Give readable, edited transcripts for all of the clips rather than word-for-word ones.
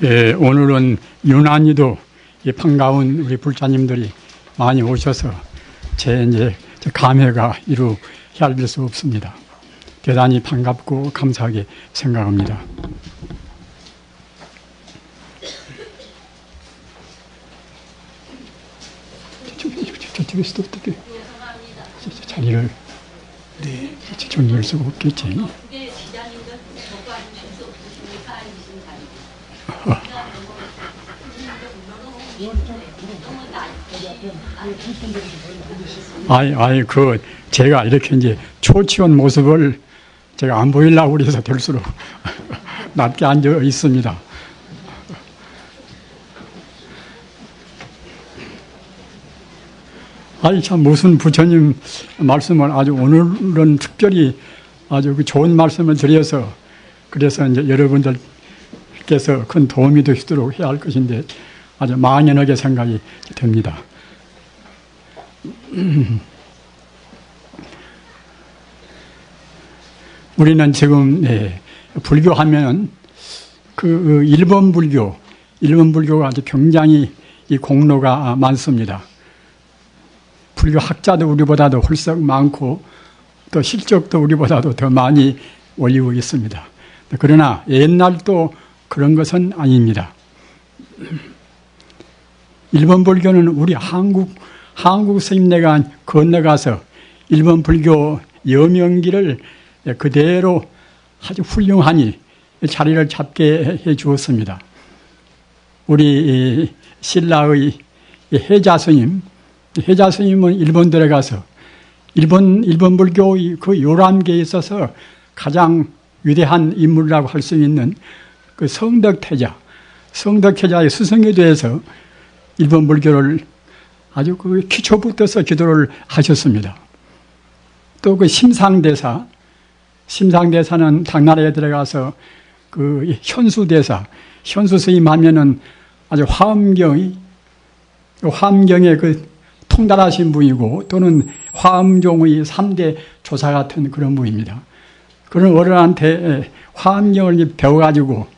예, 오늘은 유난히도 이 반가운 우리 불자님들이 많이 오셔서 제 감회가 이루 헤아릴 수 없습니다. 대단히 반갑고 감사하게 생각합니다. 저쪽에서도 어떻게 자리를 정리할 수가 없겠지. 제가 이렇게 이제 초치원 모습을 제가 안 보이려고 그래서 될수록 낮게 앉아 있습니다. 참 무슨 부처님 말씀을 아주 오늘은 특별히 아주 좋은 말씀을 드려서 그래서 이제 여러분들께서 큰 도움이 되시도록 해야 할 것인데 아주 막연하게 생각이 됩니다. 우리는 지금 불교하면 그 일본 불교가 아주 굉장히 이 공로가 많습니다. 불교 학자도 우리보다도 훨씬 많고 또 실적도 우리보다도 더 많이 올리고 있습니다. 그러나 옛날도 그런 것은 아닙니다. 일본 불교는 우리 한국 스님네가 건너가서 일본 불교 여명기를 그대로 아주 훌륭하니 자리를 잡게 해 주었습니다. 우리 신라의 해자 스님은 일본 들어가서 일본 불교의 그 요람계에 있어서 가장 위대한 인물이라고 할 수 있는 그 성덕태자의 스승에 대해서 일본 불교를 아주 그 기초부터서 기도를 하셨습니다. 또 그 심상대사는 당나라에 들어가서 그 현수 스님 하면은 아주 화엄경의 그 통달하신 분이고 또는 화엄종의 3대 조사 같은 그런 분입니다. 그런 어른한테 화엄경을 배워가지고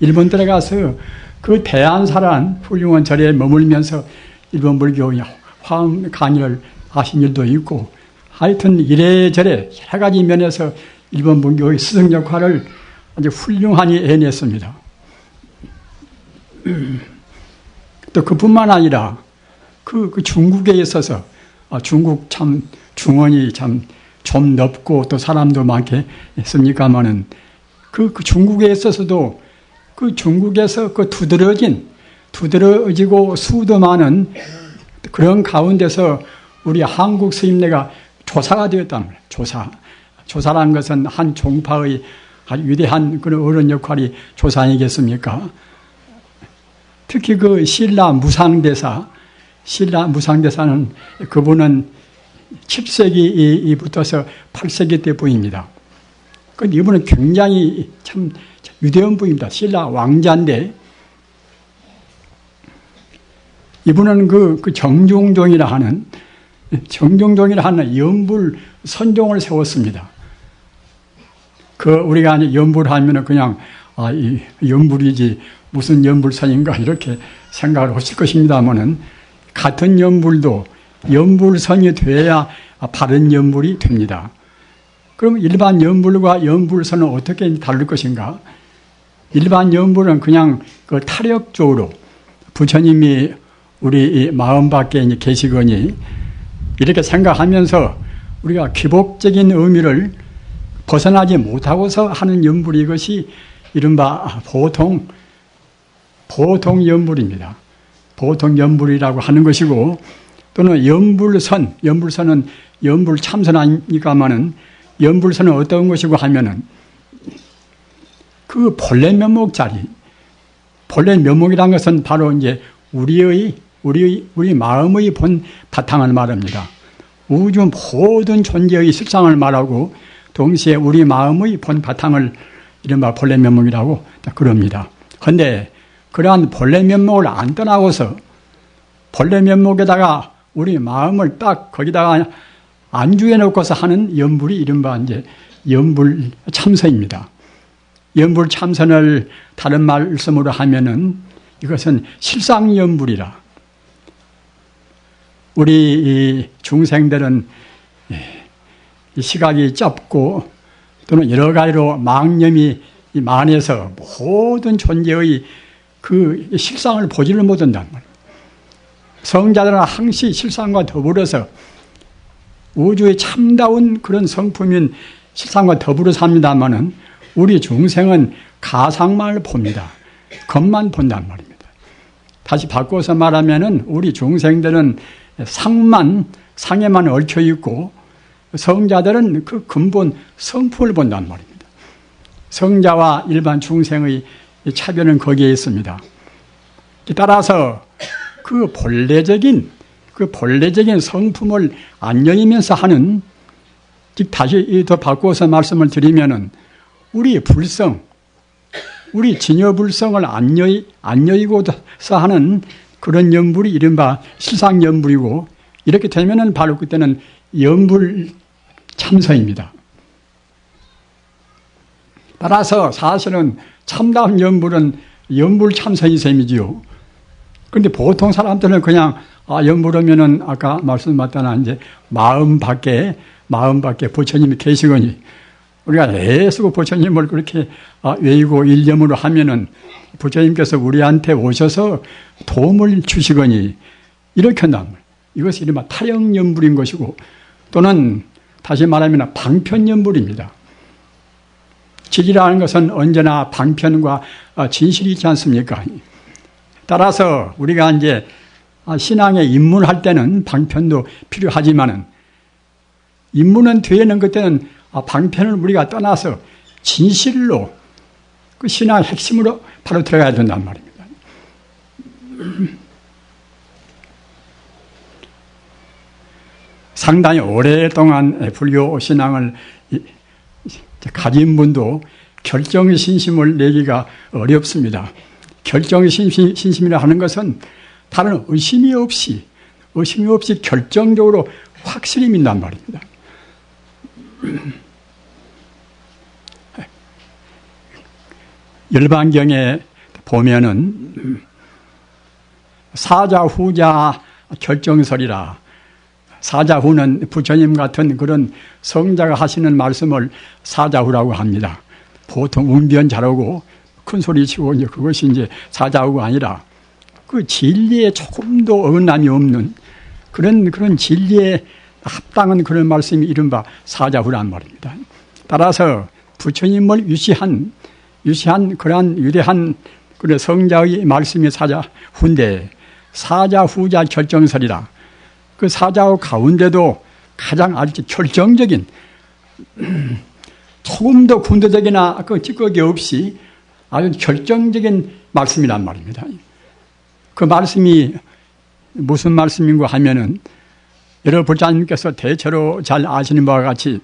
일본 들어가서 그 대안사란 훌륭한 절에 머물면서 일본 불교의 화엄 강의를 하신 일도 있고 하여튼 이래저래 여러 가지 면에서 일본 불교의 스승 역할을 아주 훌륭하게 해냈습니다. 또 그뿐만 아니라 그 중국에 있어서 중국 참 중원이 참 좀 넓고 또 사람도 많겠습니까마는 그 중국에 있어서도 그 중국에서 그 두드러지고 수도 많은 그런 가운데서 우리 한국 스님네가 조사가 되었다는 거예요. 조사라는 것은 한 종파의 아주 위대한 그런 어른 역할이 조사 아니겠습니까? 특히 그 신라 무상대사는 그분은 7세기부터서 8세기 때 분입니다. 그런데 이분은 굉장히 참 위대한 분입니다. 신라 왕자인데 이분은 그 정종종이라 하는 연불 선종을 세웠습니다. 우리가 이제 연불 하면은 그냥 이 연불이지 무슨 연불선인가 이렇게 생각을 하실 것입니다만은 같은 연불도 연불선이 돼야 바른 연불이 됩니다. 그럼 일반 연불과 연불선은 어떻게 다를 것인가? 일반 연불은 그냥 그 타력적으로 부처님이 우리 마음 밖에 계시거니 이렇게 생각하면서 우리가 기복적인 의미를 벗어나지 못하고서 하는 연불이 이것이 이른바 보통 연불입니다. 보통 연불이라고 하는 것이고 또는 연불선은 연불 참선 아닙니까마는 연불선은 어떤 것이고 하면은 그 본래 면목자리, 본래 면목이라는 것은 바로 이제 우리 마음의 본 바탕을 말합니다. 우주 모든 존재의 실상을 말하고 동시에 우리 마음의 본 바탕을 이른바 본래 면목이라고 그럽니다. 그런데 그러한 본래 면목을 안 떠나고서 본래 면목에다가 우리 마음을 딱 거기다가 안주해 놓고서 하는 연불이 이른바 이제 연불 참선입니다. 연불참선을 다른 말씀으로 하면은 이것은 실상연불이라. 우리 중생들은 이 시각이 짧고 또는 여러 가지로 망념이 많아서 모든 존재의 그 실상을 보지를 못한단 말이에요. 성자들은 항시 실상과 더불어서 우주의 참다운 그런 성품인 실상과 더불어 삽니다마는 우리 중생은 가상만을 봅니다. 겉만 본단 말입니다. 다시 바꿔서 말하면은 우리 중생들은 상에만 얽혀 있고 성자들은 그 근본 성품을 본단 말입니다. 성자와 일반 중생의 차별은 거기에 있습니다. 따라서 그 본래적인 성품을 안 여기면서 하는, 즉 다시 더 바꿔서 말씀을 드리면은 우리 불성, 우리 진여불성을 안 여의고서 하는 그런 연불이 이른바 실상연불이고, 이렇게 되면은 바로 그때는 연불참선입니다. 따라서 사실은 참다운 연불은 연불참선이 셈이지요. 그런데 보통 사람들은 그냥 연불하면은 아까 말씀드렸다나 이제 마음 밖에 부처님이 계시거니 우리가 애쓰고 부처님을 그렇게 외우고 일념으로 하면은 부처님께서 우리한테 오셔서 도움을 주시거니 이렇게 한단 말이에요. 이것이 이른바 타령연불인 것이고, 또는 다시 말하면 방편연불입니다. 진리라는 것은 언제나 방편과 진실이 있지 않습니까? 따라서 우리가 이제 신앙에 입문할 때는 방편도 필요하지만은 입문은 뒤에는 그때는 방편을 우리가 떠나서 진실로 그 신앙의 핵심으로 바로 들어가야 된단 말입니다. 상당히 오랫동안 불교 신앙을 가진 분도 결정신심을 내기가 어렵습니다. 결정신심이라 하는 것은 다른 의심이 없이 결정적으로 확실히 믿는단 말입니다. 열반경에 보면은 사자후자 결정설이라, 사자후는 부처님 같은 그런 성자가 하시는 말씀을 사자후라고 합니다. 보통 웅변 잘하고 큰 소리 치고 이제 그것이 이제 사자후가 아니라 그 진리에 조금도 어긋남이 없는 그런 진리에 합당한 그런 말씀이 이른바 사자후란 말입니다. 따라서 부처님을 유시한 그러한 위대한 그런 성자의 말씀이 사자후인데, 사자후자 결정설이라. 그 사자후 가운데도 가장 아주 결정적인, 조금도 군더더기나 그 찌꺼기 없이 아주 결정적인 말씀이란 말입니다. 그 말씀이 무슨 말씀인가 하면은, 여러 불자님께서 대체로 잘 아시는 바와 같이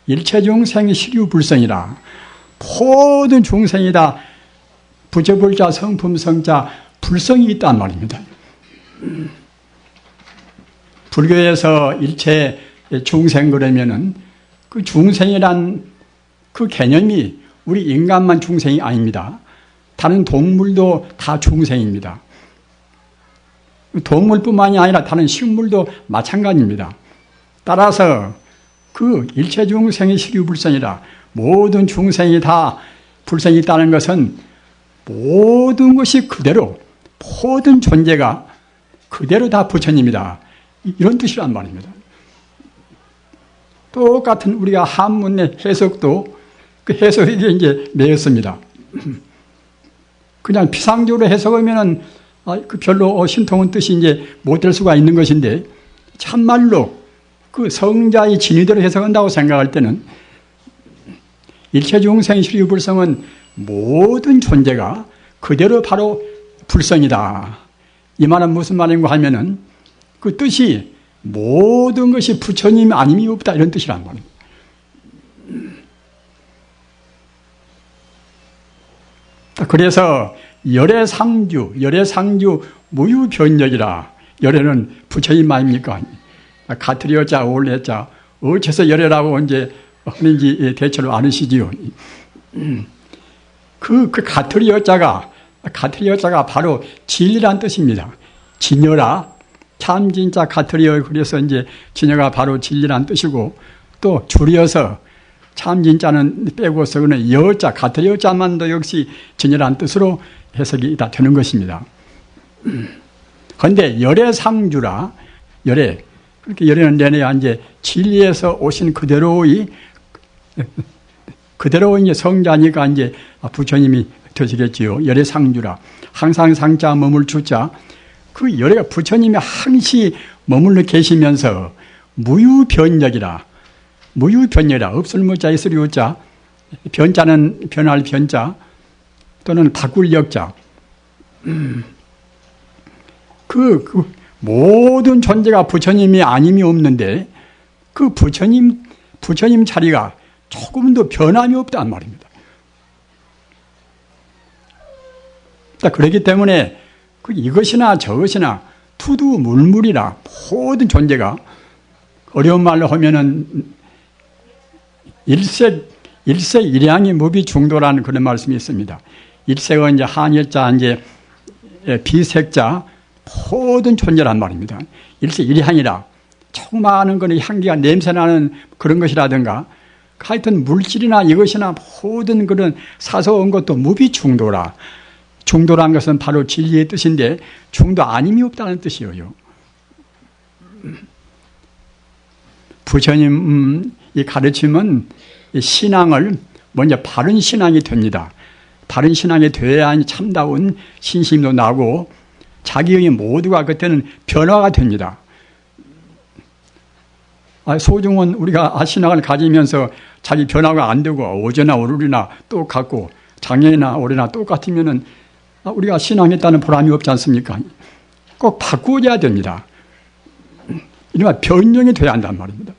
일체 중생이 시류불성이라, 모든 중생이 다 부처불자, 성품성자, 불성이 있단 말입니다. 불교에서 일체 중생 그러면은 그 중생이란 그 개념이 우리 인간만 중생이 아닙니다. 다른 동물도 다 중생입니다. 동물뿐만이 아니라 다른 식물도 마찬가지입니다. 따라서 그 일체 중생이 시류불성이라, 모든 중생이 다 불성이 있다는 것은 모든 것이 그대로, 모든 존재가 그대로 다 부처님이다, 이런 뜻이란 말입니다. 똑같은 우리가 한문의 해석도 그 해석이 이제 매였습니다. 그냥 피상적으로 해석하면은 그 별로 신통한 뜻이 이제 못 될 수가 있는 것인데, 참말로 그 성자의 진의대로 해석한다고 생각할 때는 일체 중생 시류불성은 모든 존재가 그대로 바로 불성이다. 이 말은 무슨 말인가 하면은 그 뜻이 모든 것이 부처님 아님이 없다, 이런 뜻이란 말입니다. 그래서 열애상주 무유변력이라. 열애는 부처님 아닙니까? 같으리 여자 올래자 어째서 열애라고 이제 하는지 대체로 아시지요. 그 가트리 여자가 바로 진리란 뜻입니다. 진여라. 참 진짜 가트리여. 그래서 이제 진여가 바로 진리란 뜻이고, 또 줄여서 참 진짜는 빼고서 그는 여자, 가트리 여자만도 역시 진여란 뜻으로 해석이 다 되는 것입니다. 그런데 열애상주라. 열애. 그렇게 열애는 내내야 이제 진리에서 오신 그대로의 이제 성자니까 이제 부처님이 되시겠지요. 열애상주라. 항상 상자 머물 주자. 그 열애가 부처님이 항시 머물러 계시면서 무유변력이라. 무유변력이라. 없을 무자 있을 유자. 변자는 변할 변자 또는 바꿀 역자. 그 모든 존재가 부처님이 아님이 없는데 그 부처님 자리가 조금도 변함이 없단 말입니다. 그렇기 때문에 이것이나 저것이나 투두물물이라 모든 존재가 어려운 말로 하면은 일색일양이 무비중도라는 그런 말씀이 있습니다. 일색은 이제 한일자 이제 비색자 모든 존재란 말입니다. 일색일향이라 총 많은 거는 향기가 냄새나는 그런 것이라든가 하여튼 물질이나 이것이나 모든 그런 사소한 것도 무비중도라. 중도란 것은 바로 진리의 뜻인데 중도 아님이 없다는 뜻이에요. 부처님 이 가르침은 신앙을 먼저 바른 신앙이 됩니다. 바른 신앙이 돼야 참다운 신심도 나고 자기의 모두가 그때는 변화가 됩니다. 소중은 우리가 신앙을 가지면서 자기 변화가 안 되고 어제나 오늘이나 똑같고 작년이나 올해나 똑같으면은 우리가 신앙했다는 보람이 없지 않습니까? 꼭 바꾸어야 됩니다. 이른바 변형이 돼야 한단 말입니다.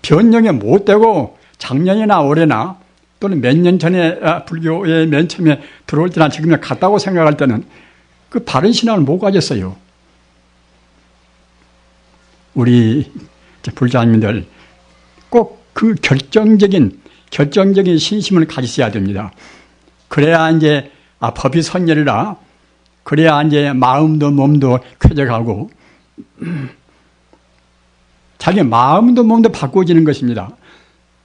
변형이 못 되고 작년이나 올해나 또는 몇 년 전에 불교에 맨 처음에 들어올 때나 지금에 같다고 생각할 때는 그 바른 신앙을 못 가졌어요. 우리 불자님들 꼭 그 결정적인 신심을 가지셔야 됩니다. 그래야 이제 법이 선열이라 그래야 이제 마음도 몸도 쾌적하고 자기 마음도 몸도 바꿔지는 것입니다.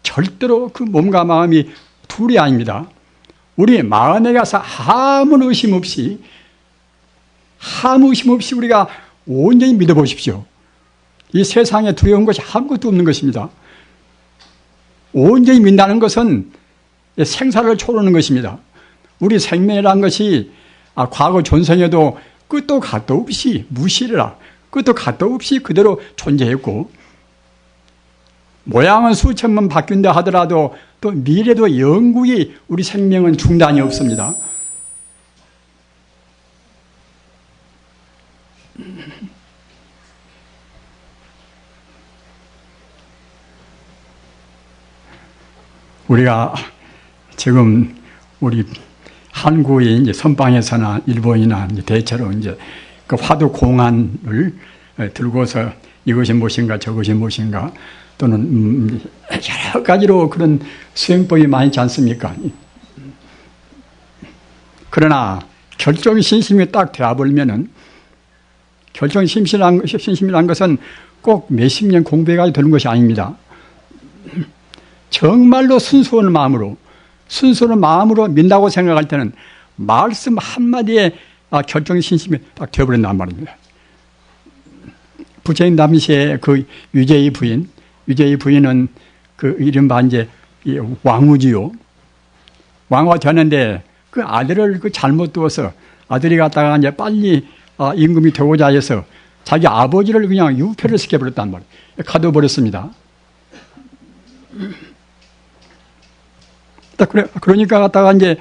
절대로 그 몸과 마음이 둘이 아닙니다. 우리 마음에 가서 아무 의심 없이 우리가 온전히 믿어보십시오. 이 세상에 두려운 것이 아무것도 없는 것입니다. 온전히 믿는다는 것은 생사를 초월하는 것입니다. 우리 생명이라는 것이 과거 전생에도 끝도 갓도 없이 무시라 끝도 갓도 없이 그대로 존재했고 모양은 수천 번 바뀐다 하더라도 또 미래도 영구히 우리 생명은 중단이 없습니다. 우리가 지금 우리 한국의 이제 선방에서나 일본이나 이제 대체로 이제 그 화두 공안을 들고서 이것이 무엇인가 저것이 무엇인가 또는 여러 가지로 그런 수행법이 많지 않습니까? 그러나 결정신심이 딱 되어버리면은 결정신심이란 것은 꼭 몇십 년 공부해가지고 되는 것이 아닙니다. 정말로 순수한 마음으로 믿는다고 생각할 때는 말씀 한마디에 결정신심이 딱 되어버린단 말입니다. 부처님 당시에 그 유제의 부인은 그 이른바 이제 왕후지요. 왕후가 되는데 그 아들을 잘못 두어서 아들이 갔다가 이제 빨리 임금이 되고자 해서 자기 아버지를 그냥 유폐를 시켜버렸단 말이에요. 가둬버렸습니다. 그러니까 갔다가 이제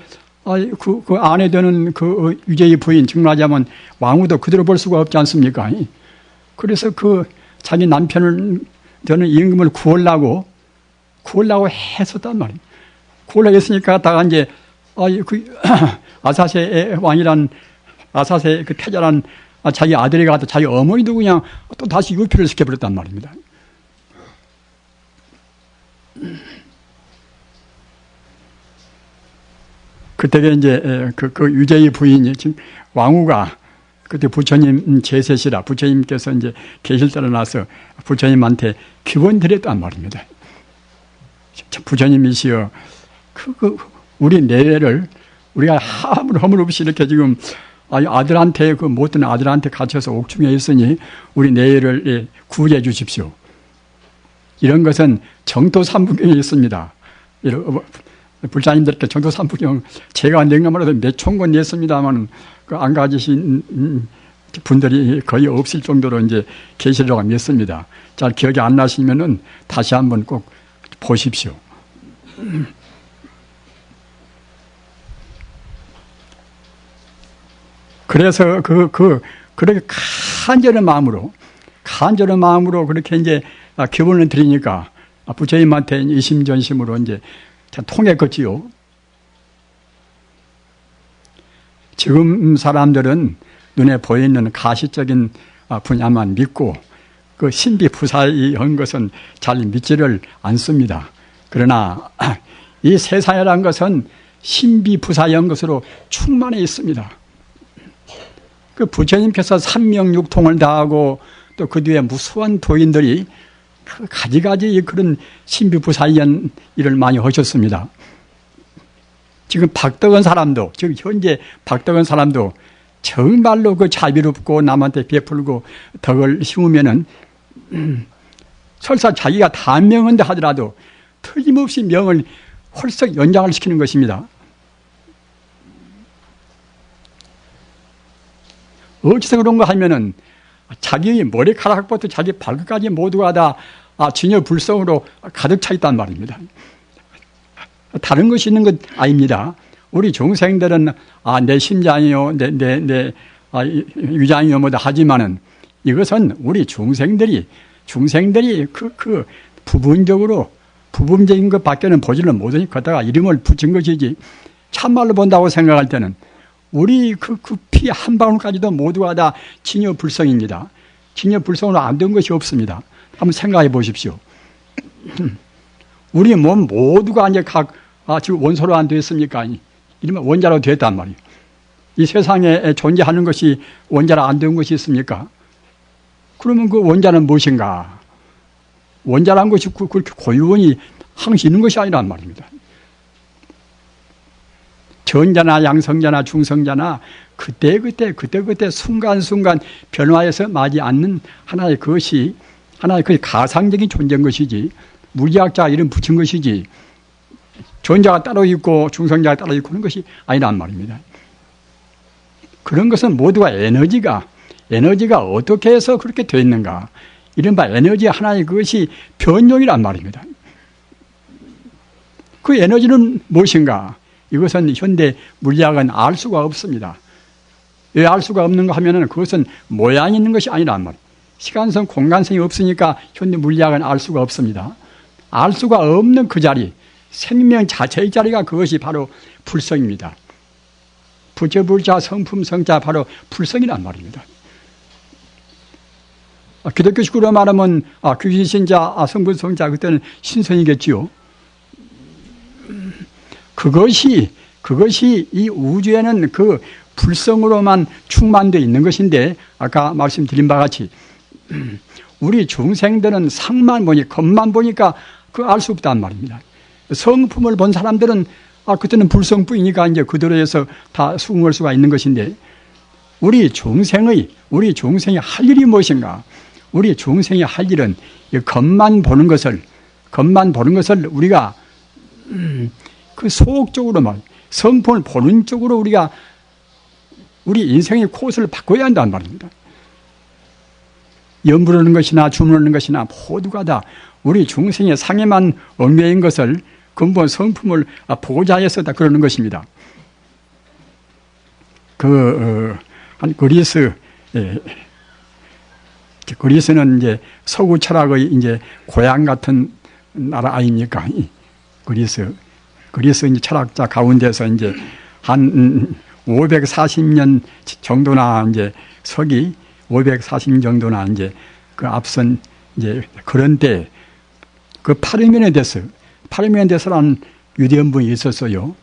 그 아내 되는 그 유제의 부인, 정말하자면 왕후도 그대로 볼 수가 없지 않습니까? 그래서 그 자기 남편을 되는 임금을 구하려고 했었단 말이에요. 구하려고 했으니까 갔다가 이제 그 아사세 왕이란 아사세 그 태자란 자기 아들이 가서 자기 어머니도 그냥 또 다시 유폐를 시켜버렸단 말입니다. 그때 이제 그 유재희 부인이 지금 왕후가 그때 부처님 제세시라 부처님께서 이제 계실 때로 나서 부처님한테 기원 드렸단 말입니다. 부처님이시여 우리 내외를 우리가 허물없이 이렇게 지금 아들한테 그 못된 아들한테 갇혀서 옥중에 있으니 우리 내외를 구해 주십시오. 이런 것은 정토삼부경에 있습니다. 불자님들께 정토삼부경 제가 냉감으로도 몇 총권 냈습니다만 그 안 가지신 분들이 거의 없을 정도로 이제 계시라고 믿습니다. 잘 기억이 안 나시면은 다시 한번 꼭 보십시오. 그래서 그렇게 간절한 마음으로 그렇게 이제 기원을 드리니까 부처님한테 이심전심으로 이제 통했겠지요. 지금 사람들은 눈에 보이는 가시적인 분야만 믿고 그 신비부사한 것은 잘 믿지를 않습니다. 그러나 이 세상이라는 것은 신비부사한 것으로 충만해 있습니다. 그 부처님께서 삼명육통을 다하고 또 그 뒤에 무수한 도인들이 그 가지가지 그런 신비부사한 일을 많이 하셨습니다. 지금 박덕원 사람도, 지금 현재 박덕원 사람도 정말로 그 자비롭고 남한테 베풀고 덕을 심으면은 설사 자기가 단명한다 하더라도 틀림없이 명을 홀썩 연장을 시키는 것입니다. 어디서 그런가 하면은 자기 머리카락부터 자기 발끝까지 모두가 다 진여불성으로 가득 차 있단 말입니다. 다른 것이 있는 것 아닙니다. 우리 중생들은 내 심장이요, 내 위장이요, 뭐다 하지만은 이것은 우리 중생들이 부분적인 것밖에는 보지를 못하니 거다가 이름을 붙인 것이지 참말로 본다고 생각할 때는 우리 그 피 한 방울까지도 모두가 다 진여불성입니다. 진여불성으로 안 된 것이 없습니다. 한번 생각해 보십시오. 우리 몸 모두가 이제 지금 원소로 안 됐습니까? 이러면 원자로 됐단 말이에요. 이 세상에 존재하는 것이 원자로 안 된 것이 있습니까? 그러면 그 원자는 무엇인가? 원자란 것이 그렇게 고유원이 항시 있는 것이 아니란 말입니다. 전자나 양성자나 중성자나 그때 순간순간 변화해서 마지 않는 하나의 그것이 하나의 그 가상적인 존재인 것이지 물리학자가 이름 붙인 것이지 전자가 따로 있고 중성자가 따로 있고 하는 것이 아니란 말입니다. 그런 것은 모두가 에너지가 어떻게 해서 그렇게 되어 있는가 이른바 에너지 하나의 그것이 변용이란 말입니다. 그 에너지는 무엇인가? 이것은 현대 물리학은 알 수가 없습니다. 왜 알 수가 없는가 하면은 그것은 모양이 있는 것이 아니란 말이에요. 시간성, 공간성이 없으니까 현대 물리학은 알 수가 없습니다. 알 수가 없는 그 자리, 생명 자체의 자리가 그것이 바로 불성입니다. 부처불자, 성품성자 바로 불성이란 말입니다. 기독교식으로 말하면 귀신신자, 성분성자 그때는 신성이겠지요. 그것이 이 우주에는 그 불성으로만 충만되어 있는 것인데 아까 말씀드린 바와 같이 우리 중생들은 상만 보니 겉만 보니까 그 알 수 없단 말입니다. 성품을 본 사람들은 그때는 불성뿐이니까 이제 그대로 해서 다 수긍할 수가 있는 것인데 우리 중생이 할 일이 무엇인가? 우리 중생이 할 일은 겉만 보는 것을 우리가 그 소극적으로만 성품을 보는 쪽으로 우리가 우리 인생의 코스를 바꿔야 한단 말입니다. 염불하는 것이나 주문하는 것이나 모두가 다 우리 중생의 상해만 얽매인 것을 근본 성품을 보고자 해서 다 그러는 것입니다. 그리스는 이제 서구 철학의 이제 고향 같은 나라 아닙니까? 그리스 이제 철학자 가운데서 이제 한 540년 정도나 이제 서기 540년 정도나 이제 그 앞선 이제 그런 때 그 파르메네데스라는 유대인 분이 있었어요.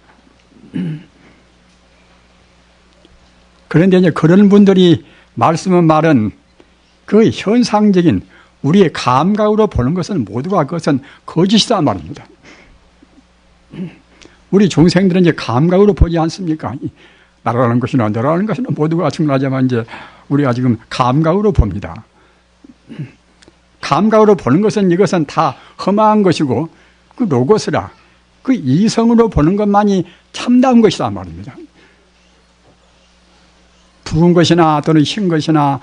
그런데 이제 그런 분들이 말씀한 말은 그 현상적인 우리의 감각으로 보는 것은 모두가 그것은 거짓이다 말입니다. 우리 중생들은 이제 감각으로 보지 않습니까? 날아가는 것이나 내려가는 것이나 모두가 충분하지만 이제 우리가 지금 감각으로 봅니다. 감각으로 보는 것은 이것은 다 험한 것이고 그 로고스라 그 이성으로 보는 것만이 참다운 것이다 말입니다. 붉은 것이나 또는 흰 것이나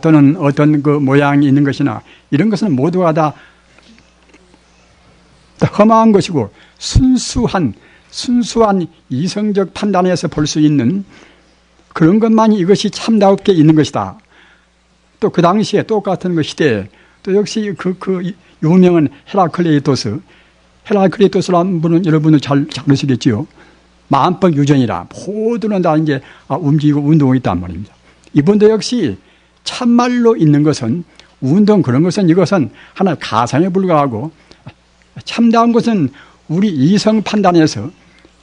또는 어떤 그 모양이 있는 것이나 이런 것은 모두가 다 험한 것이고 순수한 이성적 판단에서 볼 수 있는 그런 것만이 이것이 참다웠게 있는 것이다. 또 그 당시에 똑같은 그 시대에 또 역시 그 유명한 헤라클레이토스라는 분은 여러분은 잘 아시겠지요. 만법 유전이라 모두는 다 이제 움직이고 운동이 있단 말입니다. 이분도 역시 참말로 있는 것은 운동 그런 것은 이것은 하나의 가상에 불과하고 참다운 것은 우리 이성 판단에서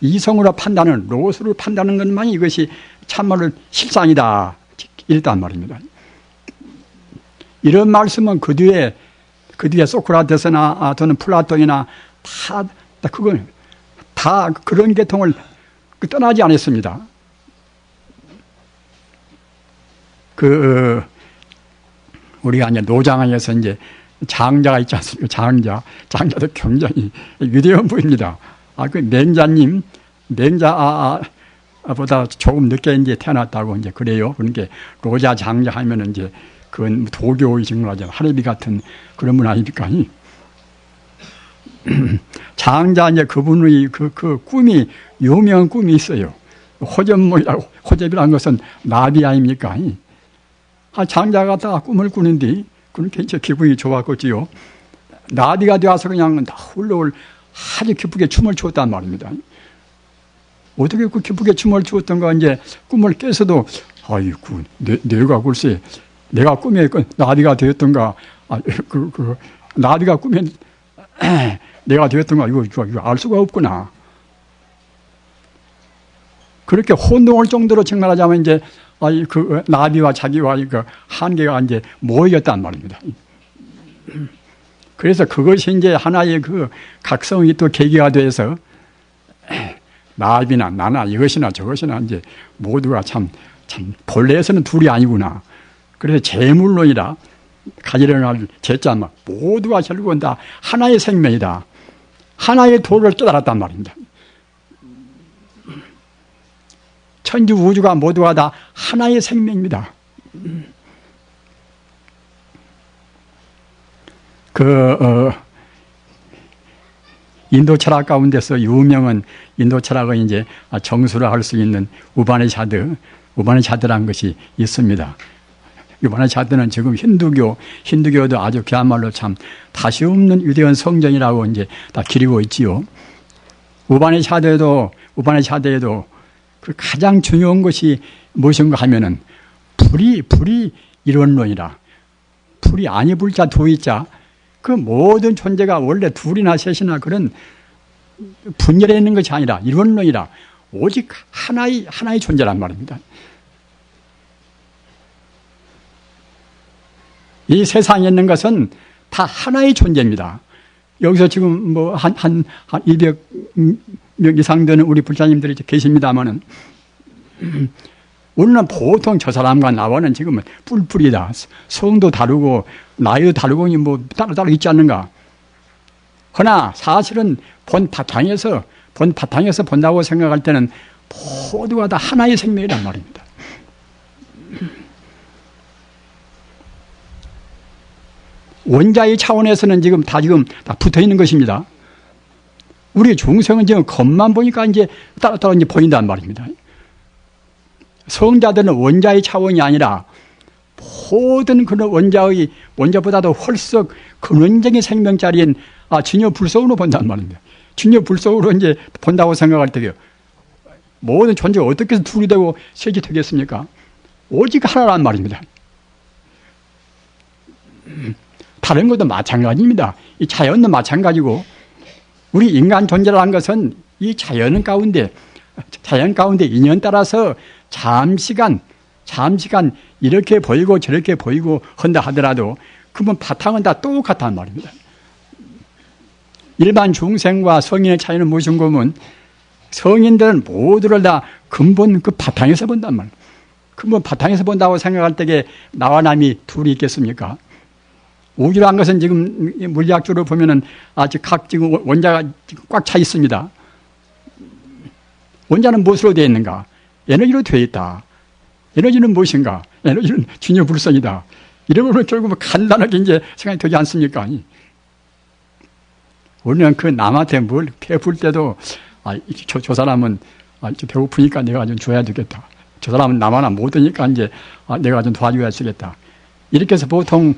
이성으로 판단하는 로스를 판단하는 것만이 이것이 참말로 실상이다 이랬단 말입니다. 이런 말씀은 그 뒤에 소크라테스나 또는 플라톤이나 다 그런 계통을 떠나지 않았습니다. 우리가 이제 노장항에서 이제 장자가 있지 않습니까? 장자도 굉장히 위대한 분입니다. 그 맹자보다 조금 늦게 이제 태어났다고 이제 그래요. 그러니까 로자 장자 하면은 이제 그건 도교의 정말하죠. 하레비 같은 그런 분 아닙니까? 장자 이제 그분의 그 꿈이 유명한 꿈이 있어요. 호접이라는 것은 나비 아닙니까? 장자가 갖다가 꿈을 꾸는데 그렇게 이제 기분이 좋았겠지요. 나비가 되어서 그냥 훌훌 아주 기쁘게 춤을 추었단 말입니다. 어떻게 그 기쁘게 춤을 추었던가 이제 꿈을 깨서도 아이고 내가 글쎄 내가 꿈에 나비가 되었던가 나비가 꿈에 내가 되었던가 이거 알 수가 없구나. 그렇게 혼동할 정도로 정말하자면 이제 그 나비와 자기와 그 한계가 이제 모이었단 말입니다. 그래서 그것이 이제 하나의 그 각성이 또 계기가 돼서 나비나 나나 이것이나 저것이나 이제 모두가 참 본래에서는 둘이 아니구나. 그래서 재물론이라 가지런할 제자마 모두가 결국은 다 하나의 생명이다. 하나의 도를 깨달았단 말입니다. 천주 우주가 모두가 다 하나의 생명입니다. 인도 철학 가운데서 유명한 인도 철학을 이제 정수를 할 수 있는 우바니샤드라는 것이 있습니다. 우바니샤드는 지금 힌두교도 아주 그야말로 참 다시 없는 위대한 성전이라고 이제 다 기리고 있지요. 우바니샤드에도 그 가장 중요한 것이 무엇인가 하면은 불이 이론론이라. 불이 아니 불자 도이자 그 모든 존재가 원래 둘이나 셋이나 그런 분열해 있는 것이 아니라 이론론이라 오직 하나의 존재란 말입니다. 이 세상에 있는 것은 다 하나의 존재입니다. 여기서 지금 뭐 한 200명 이상 되는 우리 불자님들이 계십니다만은 우리는 보통 저 사람과 나와는 지금 뿔뿔이다. 성도 다르고 나이도 다르고 뭐 따로 있지 않는가. 그러나 사실은 본 바탕에서 본다고 생각할 때는 모두가 다 하나의 생명이란 말입니다. 원자의 차원에서는 지금 다 붙어 있는 것입니다. 우리 중생은 지금 겉만 보니까 이제 따로 이제 보인단 말입니다. 성자들은 원자의 차원이 아니라 모든 그런 원자보다도 훨씬 근원적인 생명자리인 진여불성으로 본단 말입니다. 진여불성으로 이제 본다고 생각할 때요. 모든 존재가 어떻게 해서 둘이 되고 셋이 되겠습니까? 오직 하나란 말입니다. 다른 것도 마찬가지입니다. 이 자연도 마찬가지고 우리 인간 존재라는 것은 이 자연 가운데 인연 따라서 잠시간 잠시간 이렇게 보이고 저렇게 보이고 한다 하더라도 그러면 바탕은 다 똑같단 말입니다. 일반 중생과 성인의 차이는 무슨 거면 성인들은 모두를 다 근본 그 바탕에서 본단 말이에요. 근본 바탕에서 본다고 생각할 때에 나와 남이 둘이 있겠습니까? 우주라는 것은 지금 물리학적으로 보면은 아직 각 지금 원자가 꽉 차 있습니다. 원자는 무엇으로 되어 있는가? 에너지로 되어 있다. 에너지는 무엇인가? 에너지는 진여불성이다. 이러면 결국 간단하게 이제 생각이 되지 않습니까? 우리는 그 남한테 뭘 베풀 때도 저 사람은 배고프니까 내가 좀 줘야 되겠다. 저 사람은 남 하나 못 오니까 이제 내가 좀 도와줘야 되겠다. 이렇게 해서 보통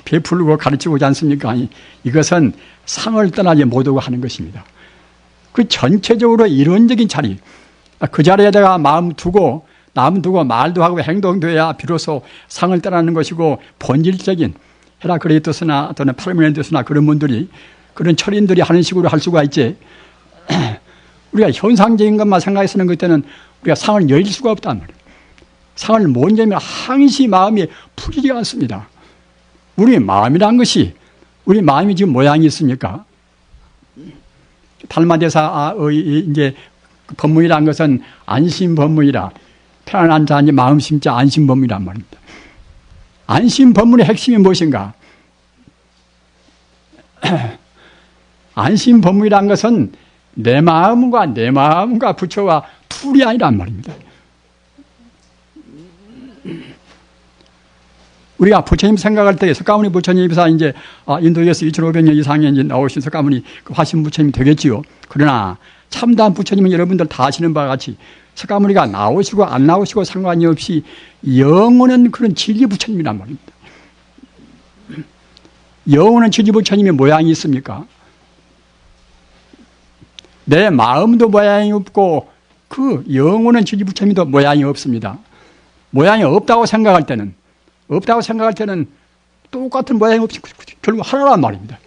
베풀고 가르치고 오지 않습니까? 이것은 상을 떠나지 못하고 하는 것입니다. 그 전체적으로 이론적인 자리, 그 자리에다가 마음 두고 말도 하고 행동도 해야 비로소 상을 떠나는 것이고 본질적인 헤라클레이토스나 또는 파르메니데스나 그런 분들이 그런 철인들이 하는 식으로 할 수가 있지. 우리가 현상적인 것만 생각해서는 그때는 우리가 상을 열 수가 없단 말이에요. 상을 못 열면 항시 마음이 풀리지 않습니다. 우리 마음이란 것이 우리 마음이 지금 모양이 있습니까? 달마대사의 이제 법문이란 것은 안심법문이라 편안한 자 이제 마음 심자 안심법문이란 말입니다. 안심법문의 핵심이 무엇인가? 안심법문이란 것은 내 마음과 부처와 둘이 아니란 말입니다. 우리가 부처님 생각할 때 석가모니 부처님께서 이제 인도에서 2500년 이상에 이제 나오신 석가모니 그 화신 부처님이 되겠지요. 그러나 참다한 부처님은 여러분들 다 아시는 바와 같이 석가모니가 나오시고 안 나오시고 상관이 없이 영원한 그런 진리 부처님이란 말입니다. 영원한 진리 부처님의 모양이 있습니까? 내 마음도 모양이 없고 그 영원한 진리 부처님도 모양이 없습니다. 모양이 없다고 생각할 때는 똑같은 모양이 없이 결국 하나란 말입니다.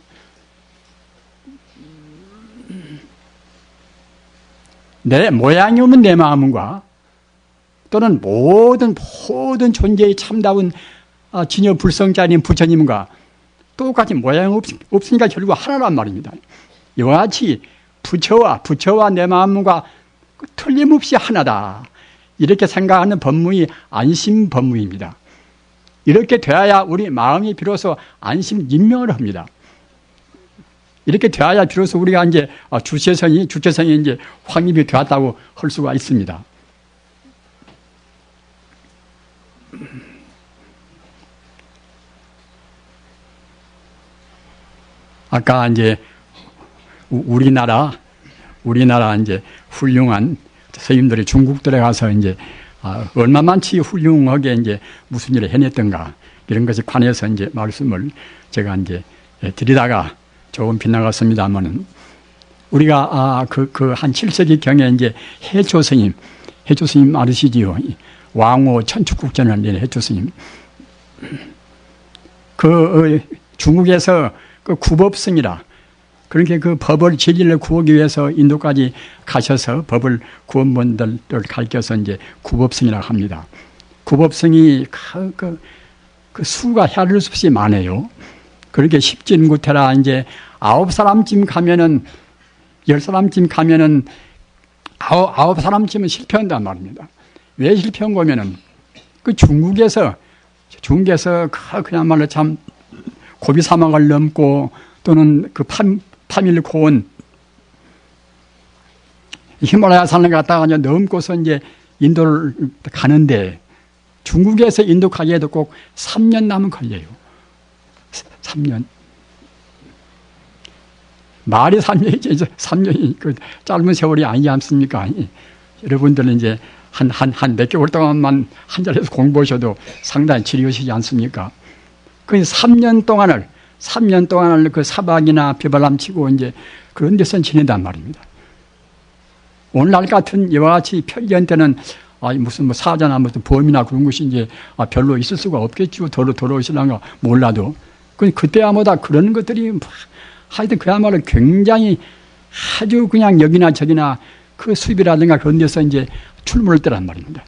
내 모양이 없는 내 마음과 또는 모든 존재의 참다운 진여불성자인 부처님과 똑같이 모양이 없으니까 결국 하나란 말입니다. 이와 같이 부처와 내 마음과 틀림없이 하나다. 이렇게 생각하는 법문이 안심법문입니다. 이렇게 되어야 우리 마음이 비로소 안심인명을 합니다. 이렇게 되어야 비로소 우리가 이제 주체성이 이제 확립이 되었다고 할 수가 있습니다. 아까 이제 우리나라 이제 훌륭한 스님들이 중국들에 가서 이제 얼마만치 훌륭하게 이제 무슨 일을 해냈던가 이런 것에 관해서 이제 말씀을 제가 이제 드리다가 조금 빗나갔습니다만은 우리가 한 7세기 경에 이제 해조 스님 아시지요? 왕호 천축국전을 낸 해조 스님. 중국에서 구법승이라 그렇게 그 법을 진리를 구하기 위해서 인도까지 가셔서 법을 구한 분들을 가르쳐서 이제 구법승이라고 합니다. 구법승이 그 수가 헤아릴 수 없이 많아요. 그렇게 십진구태라 이제 9사람쯤 가면은 10사람쯤 가면은 9사람쯤은 실패한단 말입니다. 왜 실패한 거면은 그 중국에서 그야말로 참 고비 사막을 넘고 또는 그 파밀고 온 히말라야 산을 갔다가 이제 넘고서 이제 인도를 가는데 중국에서 인도 가기에도 꼭 3년 남은 걸려요. 3년. 말이 3년이지, 이제 3년이 그 짧은 세월이 아니지 않습니까? 여러분들은 이제 한 몇 개월 동안만 한 자리에서 공부하셔도 상당히 지루하시지 않습니까? 그 3년 동안을 그 사박이나 비바람 치고 이제 그런 데서 지낸단 말입니다. 오늘날 같은 이와 같이 편리한 때는 무슨 사자나 무슨 범이나 그런 것이 이제 별로 있을 수가 없겠죠. 돌아오시려는 거 몰라도. 그때야 뭐다 그런 것들이 하여튼 그야말로 굉장히 아주 그냥 여기나 저기나 그 숲이라든가 그런 데서 이제 출몰할 때란 말입니다.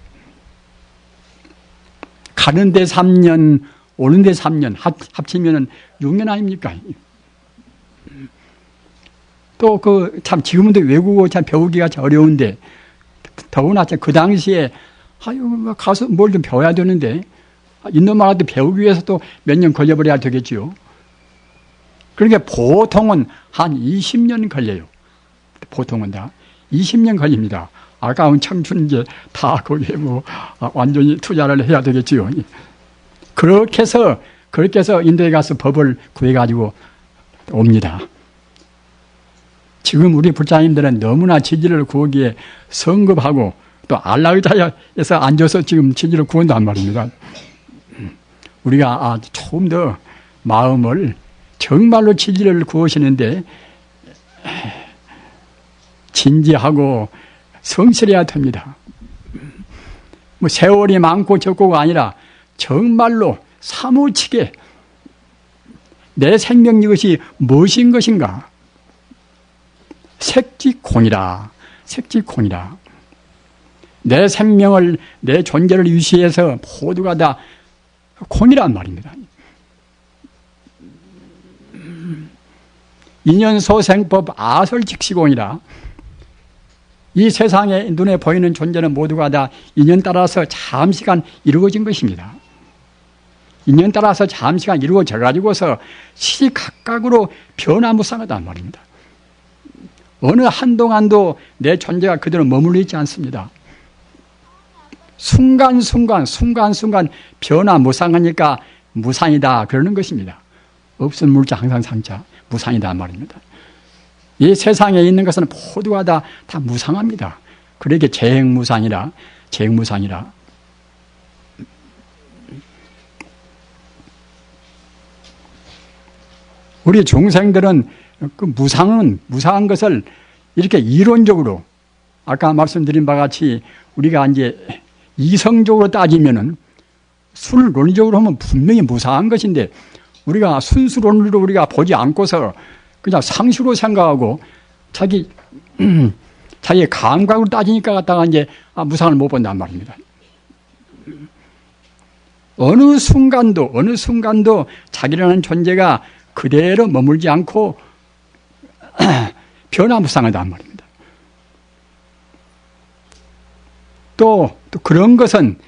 가는데 3년, 오는데 3년, 합치면은 6년 아닙니까? 또 참 지금도 외국어 참 배우기가 참 어려운데, 더구나 그 당시에 가서 뭘 좀 배워야 되는데, 인도말라도 배우기 위해서 또 몇 년 걸려버려야 되겠지요. 그러니까 보통은 한 20년 걸려요. 보통은 다 20년 걸립니다. 아까운 청춘 이제 다 거기에 완전히 투자를 해야 되겠지요. 그렇게 해서 인도에 가서 법을 구해가지고 옵니다. 지금 우리 불자님들은 너무나 진리를 구하기에 성급하고 또 안락의자에서 앉아서 지금 진리를 구한단 말입니다. 우리가 조금 더 마음을 정말로 진리를 구하시는데 진지하고 성실해야 됩니다. 세월이 많고 적고가 아니라 정말로 사무치게 내 생명 이것이 무엇인 것인가? 색지콩이라. 내 생명을, 내 존재를 유지해서 모두가 다 콩이란 말입니다. 인연소생법 아설직시공이라. 이 세상에 눈에 보이는 존재는 모두가 다 인연 따라서 잠시간 이루어진 것입니다. 인연 따라서 잠시간 이루어져 가지고서 시시각각으로 변화무쌍하단 말입니다. 어느 한동안도 내 존재가 그대로 머물러 있지 않습니다. 순간순간 변화무쌍하니까 무상이다 그러는 것입니다. 없은 물자 항상 상자, 무상이다 말입니다. 이 세상에 있는 것은 모두가 다 무상합니다. 그러기에 재행무상이라. 우리 중생들은 그 무상한 것을 이렇게 이론적으로 아까 말씀드린 바와 같이 우리가 이제 이성적으로 따지면은 순론적으로 하면 분명히 무상한 것인데 우리가 순수론으로 우리가 보지 않고서 그냥 상식으로 생각하고 자기 감각으로 따지니까 갖다가 이제 무상을 못 본단 말입니다. 어느 순간도 자기라는 존재가 그대로 머물지 않고 변화무쌍하단 말입니다. 또 그런 것은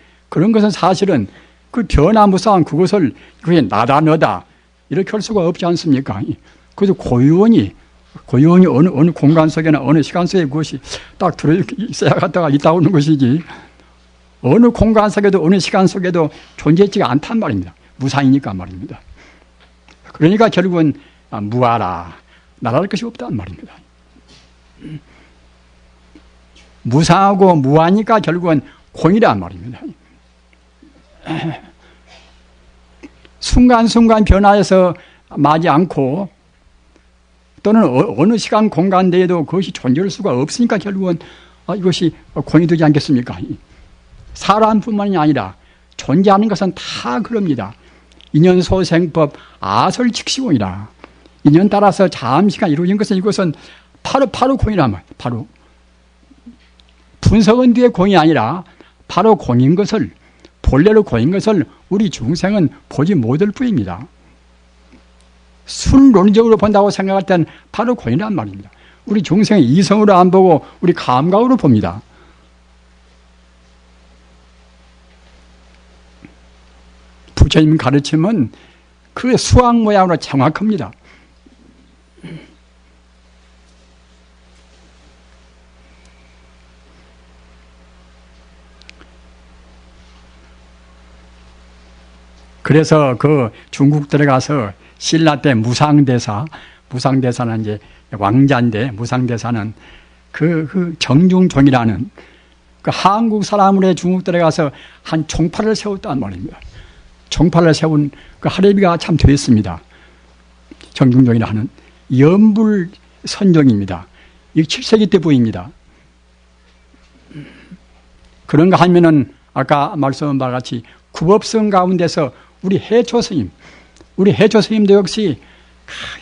사실은 그 변화무쌍한 그것을 그게 나다 너다 이렇게 할 수가 없지 않습니까? 그래서 고유원이 어느 공간 속에나 어느 시간 속에 그것이 딱 들어있어야 갖다가 있다고 하는 것이지 어느 공간 속에도 어느 시간 속에도 존재했지가 않단 말입니다. 무상이니까 말입니다. 그러니까 결국은 무아라. 나랄 것이 없단 말입니다. 무상하고 무아니까 결국은 공이란 말입니다. 순간순간 변화해서 마지 않고 또는 어느 시간 공간 내에도 그것이 존재할 수가 없으니까 결국은 이것이 공이 되지 않겠습니까? 사람뿐만이 아니라 존재하는 것은 다 그럽니다. 인연소생법 아설직시공이라. 인연 따라서 잠시간 이루어진 것은 이것은 바로 공이란 말이에요. 바로 분석은 뒤에 공이 아니라 바로 공인 것을 본래로 공인 것을 우리 중생은 보지 못할 뿐입니다. 순론적으로 본다고 생각할 땐 바로 공이란 말입니다. 우리 중생은 이성으로 안 보고 우리 감각으로 봅니다. 부처님 가르침은 그 수학 모양으로 정확합니다. 그래서 그 중국 들어가서 신라 때 무상대사는 이제 왕자인데 무상대사는 그 정중종이라는 그 한국 사람으로 중국 들어가서 한 종파를 세웠단 말입니다. 종파를 세운 그 할애비가 참 되었습니다. 정중종이라 하는 연불선종입니다. 이 7세기 때 부입니다. 그런가 하면은 아까 말씀한 바와 같이 구법성 가운데서 우리 해초 스님도 역시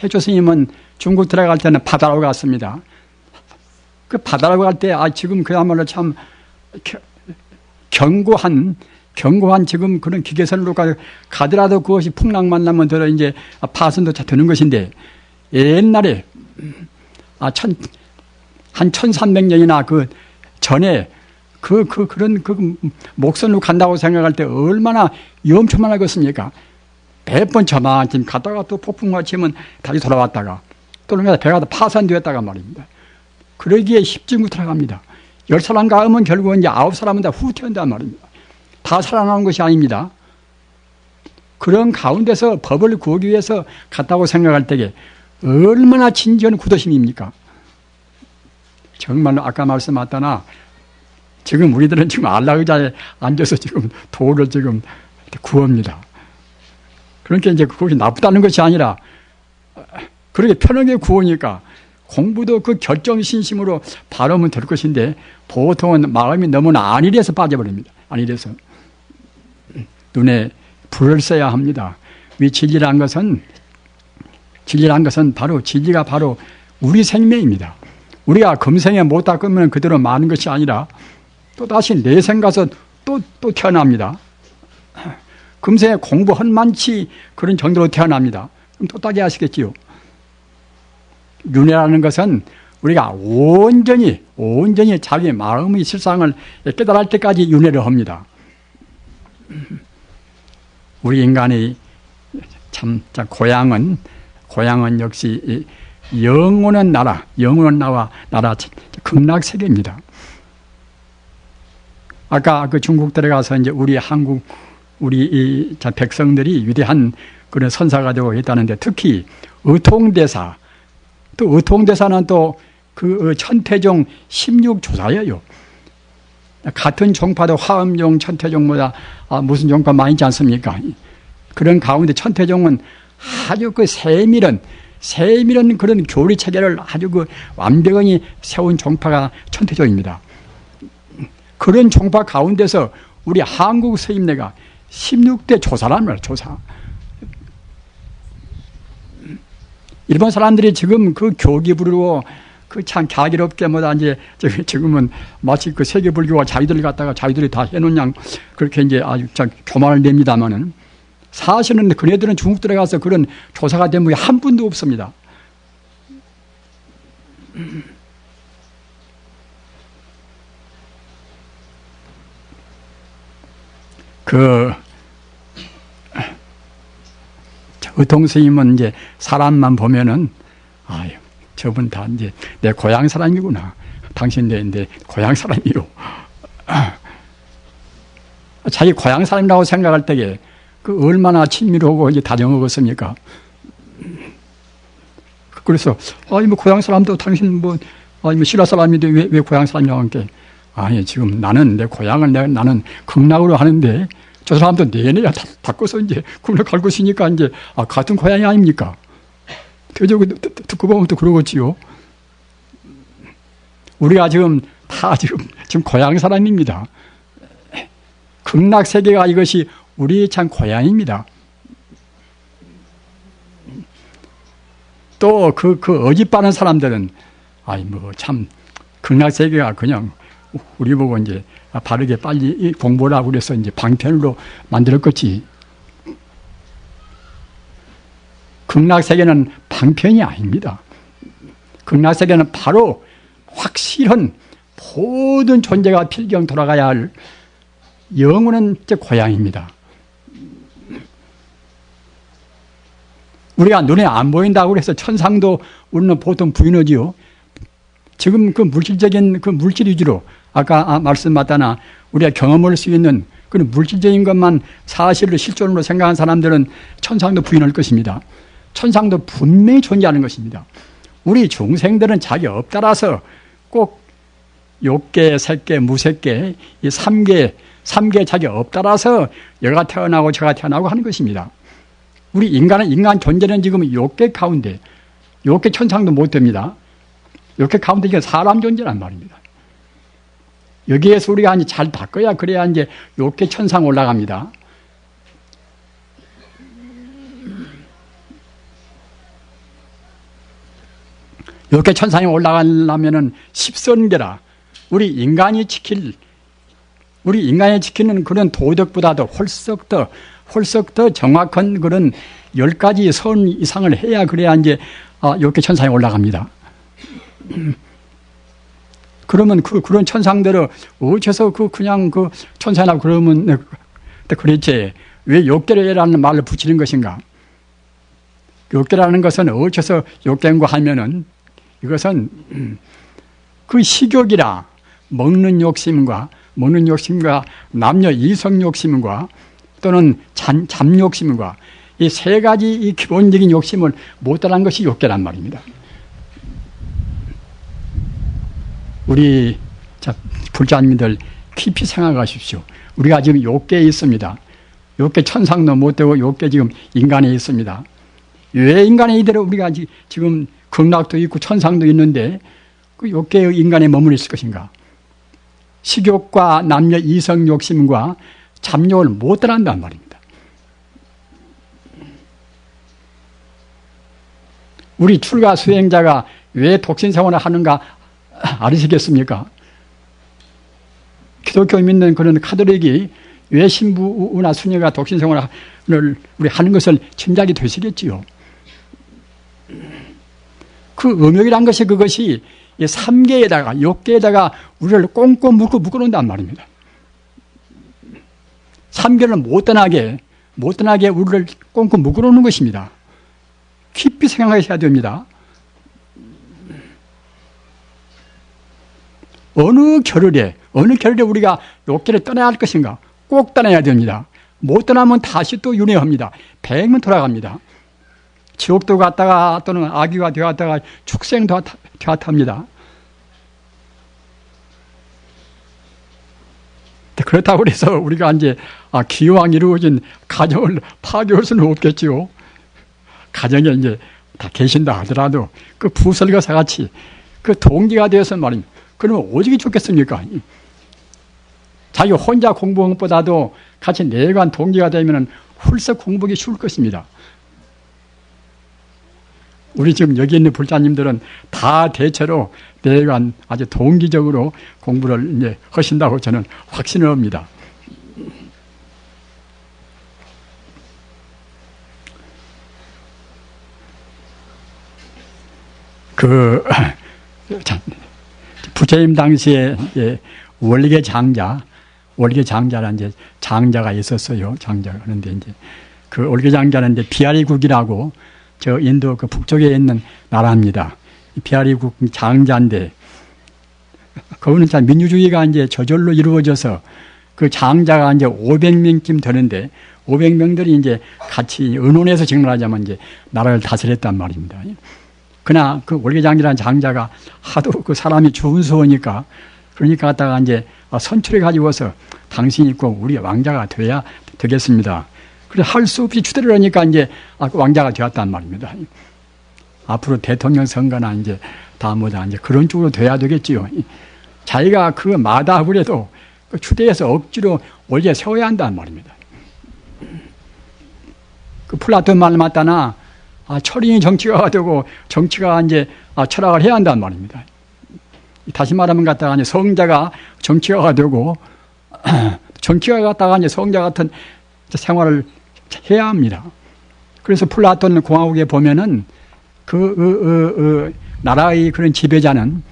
해초 스님은 중국 들어갈 때는 바다로 갔습니다. 그 바다로 갈 때 지금 그야말로 참 견고한 견고한 지금 그런 기계선으로 가더라도 그것이 풍랑만 나면 들어 이제 파손도 되는 것인데, 옛날에 한 1300년이나 그 전에 그런 목선으로 간다고 생각할 때 얼마나 위험천만 하겠습니까? 몇 번 저만큼 갔다가 또 폭풍과 치면 다시 돌아왔다가 또 배가 파산되었다가 말입니다. 그러기에 쉽지 못하갑니다. 10사람 가면 결국은 이제 9사람은 다 후퇴한단 말입니다. 다 살아나는 것이 아닙니다. 그런 가운데서 법을 구하기 위해서 갔다고 생각할 때에 얼마나 진지한 구도심입니까? 정말로 아까 말씀하셨다나 지금 우리들은 지금 안락의자에 앉아서 지금 도를 지금 구합니다. 그러니까 이제 그것이 나쁘다는 것이 아니라 그렇게 편하게 구하니까 공부도 그 결정신심으로 바르면 될 것인데 보통은 마음이 너무나 안일해서 빠져버립니다. 안일해서. 눈에 불을 써야 합니다. 이 진리란 것은 바로 진리가 바로 우리 생명입니다. 우리가 금생에 못 닦으면 그대로 마는 것이 아니라 또 다시 내생 가서 또 태어납니다. 금생에 공부 헛만치 그런 정도로 태어납니다. 그럼 또 따게 하시겠지요. 윤회라는 것은 우리가 온전히 자기 마음의 실상을 깨달을 때까지 윤회를 합니다. 우리 인간의 참 고향은 역시 영원한 나라 극락세계입니다. 아까 그 중국 들어가서 이제 우리 백성들이 위대한 그런 선사가 되고 있다는데 특히 의통대사, 또 의통대사는 또 그 천태종 16조사예요. 같은 종파도 화엄종, 천태종보다 무슨 종파 많이 있지 않습니까? 그런 가운데 천태종은 아주 그 세밀한 그런 교리 체계를 아주 그 완벽히 세운 종파가 천태종입니다. 그런 종파 가운데서 우리 한국 서임내가 16대 조사란 말이에요, 조사. 일본 사람들이 지금 그 교기 부르고 그 참 갸기롭게 뭐다 이제 지금은 마치 그 세계 불교가 자기들이 다 해놓은 양 그렇게 이제 아주 참 교만을 냅니다만은 사실은 그네들은 중국 들어가서 그런 조사가 된 분이 한 분도 없습니다. 의통 스님은 이제 사람만 보면은 아유 저분 다 이제 내 고향 사람이구나. 당신 내 고향 사람이요. 자기 고향 사람이라고 생각할 때에 그 얼마나 친밀하고 이제 다정하겠습니까? 그래서 뭐 고향 사람도 당신 뭐 신라 사람인데 왜 고향 사람이라고 하니까 아니 지금 나는 내 고향을 나는 극락으로 하는데 저 사람도 내내야 바꿔서 이제 극락 갈 것이니까 이제 같은 고향이 아닙니까? 듣고 보면 또 그러겠지요. 우리가 지금 고향 사람입니다. 극락 세계가 이것이 우리의 참 고향입니다. 또 그 어집바는 사람들은 참 극락 세계가 그냥 우리 보고 이제 바르게 빨리 공부를 하고 그래서 이제 방편으로 만들었겠지. 극락세계는 방편이 아닙니다. 극락세계는 바로 확실한 모든 존재가 필경 돌아가야 할 영원한 고향입니다. 우리가 눈에 안 보인다고 해서 천상도 우리는 보통 부인하지요. 지금 그 물질적인 그 물질 위주로 아까 말씀하다나 우리가 경험할 수 있는 그런 물질적인 것만 사실을 실존으로 생각한 사람들은 천상도 부인할 것입니다. 천상도 분명히 존재하는 것입니다. 우리 중생들은 자기 업 따라서 꼭 욕계, 색계, 무색계 이 3개 자기 업 따라서 여가 태어나고 저가 태어나고 하는 것입니다. 우리 인간 존재는 지금 욕계 가운데 욕계 천상도 못 됩니다. 욕계 가운데 이게 사람 존재란 말입니다. 여기에서 우리가 이제 잘 바꿔야 그래야 이제 욕계 천상 올라갑니다. 욕계 천상에 올라가려면은 십선계라 우리 인간이 지킬 우리 인간이 지키는 그런 도덕보다도 홀썩 더 정확한 그런 10가지 선 이상을 해야 그래야 이제 이렇게 천상에 올라갑니다. 그러면 그런 천상들을 어째서 그냥 천상이라고 그러면 그랬지. 왜 욕계라는 말을 붙이는 것인가? 욕계라는 것은 어째서 욕계인가 하면은 이것은 그 식욕이라 먹는 욕심과 남녀 이성 욕심과 또는 잠욕심과 이 세 가지 이 기본적인 욕심을 못 따라한 것이 욕계란 말입니다. 우리 불자님들 깊이 생각하십시오. 우리가 지금 욕계에 있습니다. 욕계 천상도 못 되고 욕계 지금 인간에 있습니다. 왜 인간에 이대로 우리가 지금 극락도 있고 천상도 있는데 그 욕계의 인간에 머물러 있을 것인가? 식욕과 남녀 이성 욕심과 잠욕을 못 따라한단 말입니다. 우리 출가 수행자가 왜 독신 생활을 하는가 아시겠습니까? 기독교 믿는 그런 카톨릭이 왜 신부나 수녀가 독신 생활을 우리 하는 것을 짐작이 되시겠지요. 그 음욕이란 것이 그것이 이 삼계에다가 욕계에다가 우리를 꽁꽁 묶어놓는단 말입니다. 삼계를 못 떠나게 우리를 꽁꽁 묶어놓는 것입니다. 깊이 생각하셔야 됩니다. 어느 겨를에 우리가 욕계를 떠나야 할 것인가? 꼭 떠나야 됩니다. 못 떠나면 다시 또 윤회합니다. 백문 돌아갑니다. 지옥도 갔다가 또는 아기가 되었다가 축생도 되었답니다. 그렇다고 해서 우리가 이제 기왕 이루어진 가정을 파괴할 수는 없겠지요. 가정에 이제 다 계신다 하더라도 그 부설거사 같이 그 동기가 되어서 말입니다. 그러면 오직이 좋겠습니까? 자기 혼자 공부한 것보다도 같이 내관 동기가 되면 훌쩍 공부하기 쉬울 것입니다. 우리 지금 여기 있는 불자님들은 다 대체로 내관 아주 동기적으로 공부를 이제 하신다고 저는 확신을 합니다. 부처님 당시에 월계 장자라는 이제 장자가 있었어요. 장자가. 그런데 이제 그 월계 장자는 이제 비하리국이라고 저 인도 그 북쪽에 있는 나라입니다. 비하리국 장자인데 거기는 참 민주주의가 이제 저절로 이루어져서 그 장자가 이제 500명쯤 되는데 500명들이 이제 같이 의논해서 정말하자면 이제 나라를 다스렸단 말입니다. 그러나 그 월계장이라는 장자가 하도 그 사람이 준수하니까 그러니까 갖다가 이제 선출해 가지고서 당신이 꼭 우리 왕자가 돼야 되겠습니다. 그래 할 수 없이 추대를 하니까 이제 왕자가 되었단 말입니다. 앞으로 대통령 선거나 이제 다음보다 이제 그런 쪽으로 돼야 되겠지요. 자기가 그 마다하더라도 그 추대해서 억지로 올려 세워야 한단 말입니다. 그 플라톤 말 맞다나 철인이 정치가가 되고 정치가 이제 철학을 해야 한단 말입니다. 다시 말하면 갖다가 이제 성자가 정치가가 되고 정치가 갖다가 이제 성자 같은 생활을 해야 합니다. 그래서 플라톤 공화국에 보면은 나라의 그런 지배자는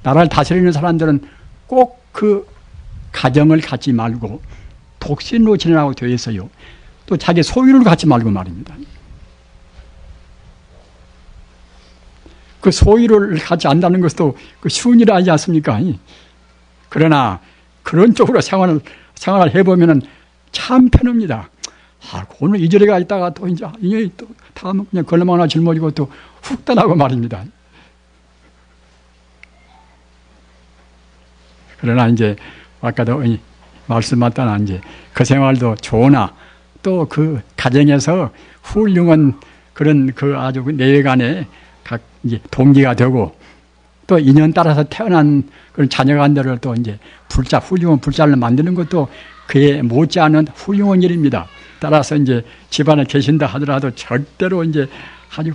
나라를 다스리는 사람들은 꼭 그 가정을 갖지 말고 독신으로 지내라고 되어 있어요. 또 자기 소유를 갖지 말고 말입니다. 그 소유를 갖지 않는다는 것도 그 쉬운 일 아니지 않습니까? 그러나 그런 쪽으로 생활을 해보면은 참 편합니다. 오늘 이 자리가 있다가 또 이제 또 다음 그냥 걸레망 하나 짊어지고 또 훅 떠나고 말입니다. 그러나 이제 아까도 말씀하다나 이제 그 생활도 좋으나 또 그 가정에서 훌륭한 그런 그 아주 내외간에 각 이제 동기가 되고 또 인연 따라서 태어난 그런 자녀간들을 또 이제 훌륭한 불자를 만드는 것도 그에 못지않은 훌륭한 일입니다. 따라서 이제 집안에 계신다 하더라도 절대로 이제 아주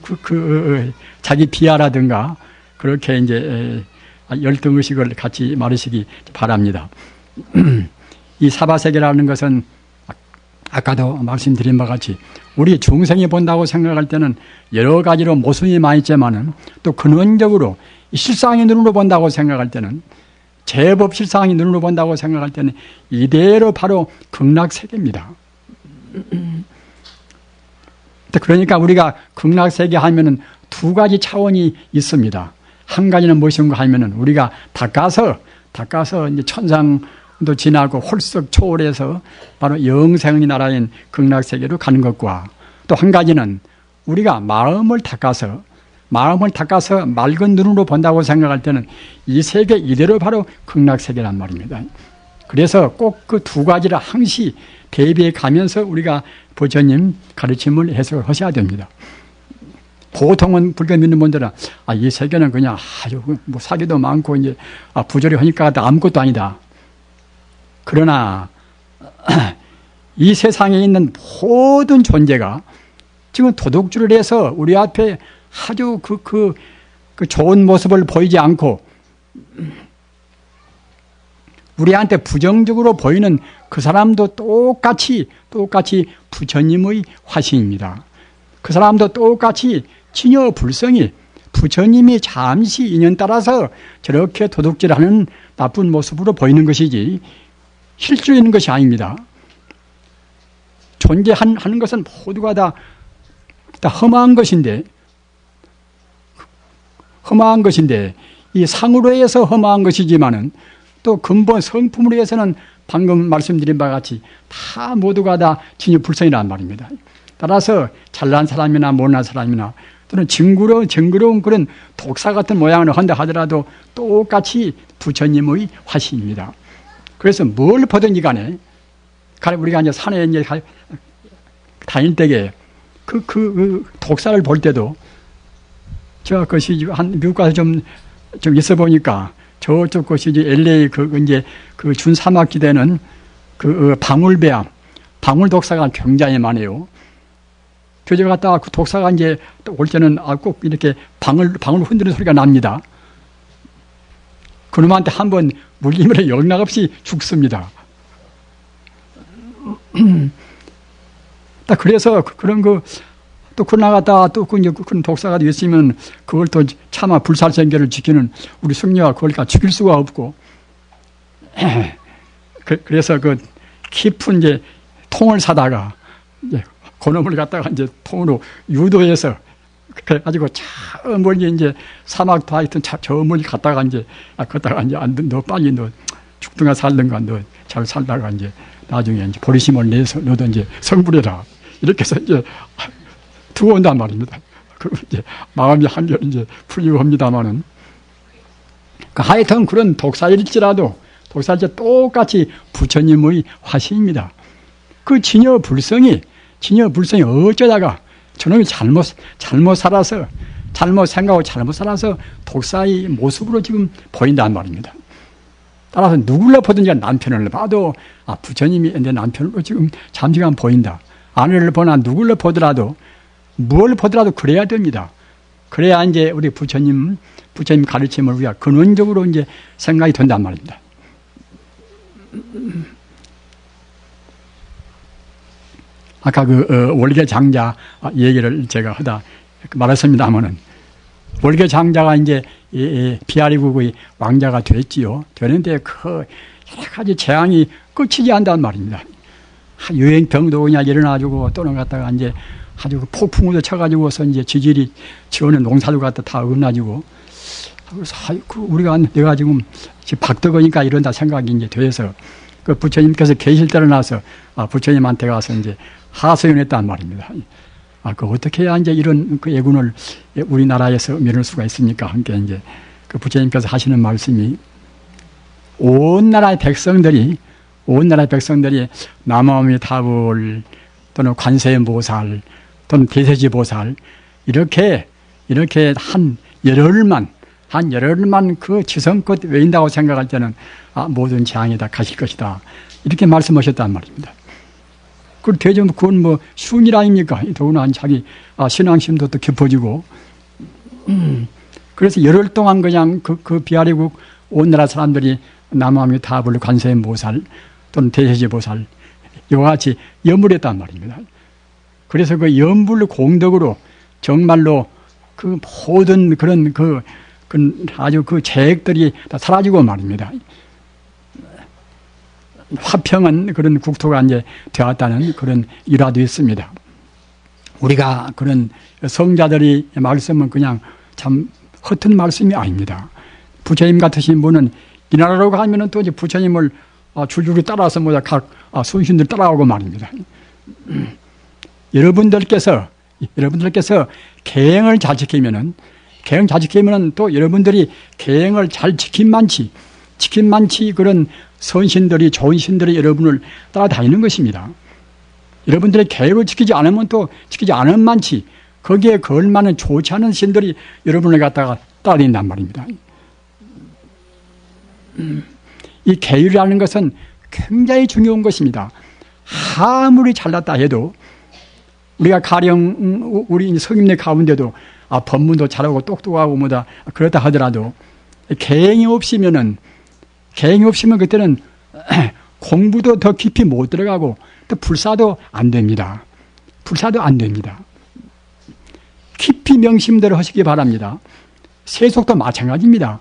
자기 비하라든가 그렇게 이제 열등의식을 갖지 말으시기 바랍니다. 이 사바세계라는 것은 아까도 말씀드린 바와 같이 우리 중생이 본다고 생각할 때는 여러 가지로 모순이 많이 있지만은 또 근원적으로 실상의 눈으로 본다고 생각할 때는 제법 실상의 눈으로 본다고 생각할 때는 이대로 바로 극락세계입니다. 그러니까 우리가 극락세계 하면은 두 가지 차원이 있습니다. 한 가지는 무엇인가 하면은 우리가 닦아서 이제 천상도 지나고 홀썩 초월해서 바로 영생의 나라인 극락세계로 가는 것과 또 한 가지는 우리가 마음을 닦아서 맑은 눈으로 본다고 생각할 때는 이 세계 이대로 바로 극락세계란 말입니다. 그래서 꼭 그 두 가지를 항시 대비해 가면서 우리가 부처님 가르침을 해석을 하셔야 됩니다. 보통은 불교 믿는 분들은 이 세계는 그냥 아주 뭐 사기도 많고 이제 부조리하니까 아무것도 아니다. 그러나 이 세상에 있는 모든 존재가 지금 도둑질을 해서 우리 앞에 아주 그 좋은 모습을 보이지 않고 우리한테 부정적으로 보이는 그 사람도 똑같이 부처님의 화신입니다. 그 사람도 똑같이 진여 불성이 부처님이 잠시 인연 따라서 저렇게 도둑질하는 나쁜 모습으로 보이는 것이지 실제로 있는 것이 아닙니다. 존재하는 것은 모두가 다 험한 것인데 이 상으로 해서 험한 것이지만은 또 근본 성품으로 해서는 방금 말씀드린 바와 같이 다 모두가 다 진여 불성이란 말입니다. 따라서 잘난 사람이나 못난 사람이나 또는 징그러운 그런 독사 같은 모양을 한다 하더라도 똑같이 부처님의 화신입니다. 그래서 뭘 보든지 간에 우리가 이제 산에 이제 다닐 때에 그 독사를 볼 때도 그것이 한 미국 가서 좀 있어 보니까 저쪽 것이 이제 LA 이제 그 준사막지대는 방울배암, 방울 독사가 굉장히 많아요. 교재 갔다가 그 독사가 이제 올 때는 꼭 이렇게 방울 흔드는 소리가 납니다. 그놈한테 한번 물리면 영락없이 죽습니다. 그래서 그런 또 그나갔다가 또 그런 독사가 있으면 그걸 또 차마 불살생계를 지키는 우리 승려가 그걸 다 죽일 수가 없고 그래서 그 깊은 이제 통을 사다가 이제 그놈을 갖다가 이제 통으로 유도해서 그래가지고 저 멀리 이제 사막도 하여튼 저 멀리 갔다가 이제 너 빨리 너 죽든가 살든가 너 잘 살다가 이제 나중에 이제 보리심을 내서 너도 이제 성불해라 이렇게 해서 이제 두고 온단 말입니다. 그리고 이제 마음이 한결 이제 풀리고 합니다만은 하여튼 그런 독사일지라도 똑같이 부처님의 화신입니다. 그 진여 불성이 어쩌다가 저놈이 잘못 살아서 잘못 생각하고 잘못 살아서 독사의 모습으로 지금 보인단 말입니다. 따라서 누굴 보든지 남편을 봐도 부처님이 내 남편으로 지금 잠시간 보인다. 아내를 보나 누굴 보더라도 뭘 보더라도 그래야 됩니다. 그래야 이제 우리 부처님 가르침을 우리가 근원적으로 이제 생각이 된단 말입니다. 아까 월계 장자 얘기를 제가 하다 말했습니다만은 월계 장자가 이제 비아리국의 왕자가 됐지요. 되는데 그 여러 가지 재앙이 끝이지 않단 말입니다. 유행병도 그냥 일어나지고 또는 갖다가 이제 아주 폭풍우도 쳐가지고서 이제 지원의 농사도 갖다 다 어긋나지고 그래서 내가 지금 박덕거니까 이런다 생각이 이제 돼서 그 부처님께서 계실 때를 나서 부처님한테 가서 이제 하소연했단 말입니다. 그 어떻게 해야 이제 이런 그 애군을 우리나라에서 면할 수가 있습니까? 함께 이제 그 부처님께서 하시는 말씀이 온 나라의 백성들이 남아미타불 또는 관세음보살 또는 대세지보살 이렇게 한 열흘만 그 지성껏 외인다고 생각할 때는 모든 재앙이 다 가실 것이다. 이렇게 말씀하셨단 말입니다. 그건 뭐 쉬운 일 아닙니까? 더구나 자기 신앙심도 또 깊어지고. 그래서 열흘 동안 그냥 그 비아리국 온 나라 사람들이 남아미타불 관세음보살 또는 대세지보살 이와 같이 염불했단 말입니다. 그래서 그 염불 공덕으로 정말로 그 모든 그런 그 아주 그 재액들이 다 사라지고 말입니다. 화평한 그런 국토가 이제 되었다는 그런 일화도 있습니다. 우리가 그런 성자들이 말씀은 그냥 참 허튼 말씀이 아닙니다. 부처님 같으신 분은 이 나라로 가면은 또 이제 부처님을 줄줄이 따라서 뭐야 각 순신들 따라오고 말입니다. 여러분들께서 계행을 잘 지키면은 또 여러분들이 계행을 잘 지킨 만치 그런 선신들이 좋은 신들이 여러분을 따라다니는 것입니다. 여러분들의 계획을 지키지 않으면 또 지키지 않은 만치 거기에 걸맞는 좋지 않은 신들이 여러분을 갖다가 따라다닌단 말입니다. 이 계율이라는 것은 굉장히 중요한 것입니다. 아무리 잘났다 해도 우리가 가령 우리 성인네 가운데도 법문도 잘하고 똑똑하고 뭐다 그렇다 하더라도 계행이 없으면 그때는 공부도 더 깊이 못 들어가고 또 불사도 안 됩니다. 깊이 명심대로 하시기 바랍니다. 세속도 마찬가지입니다.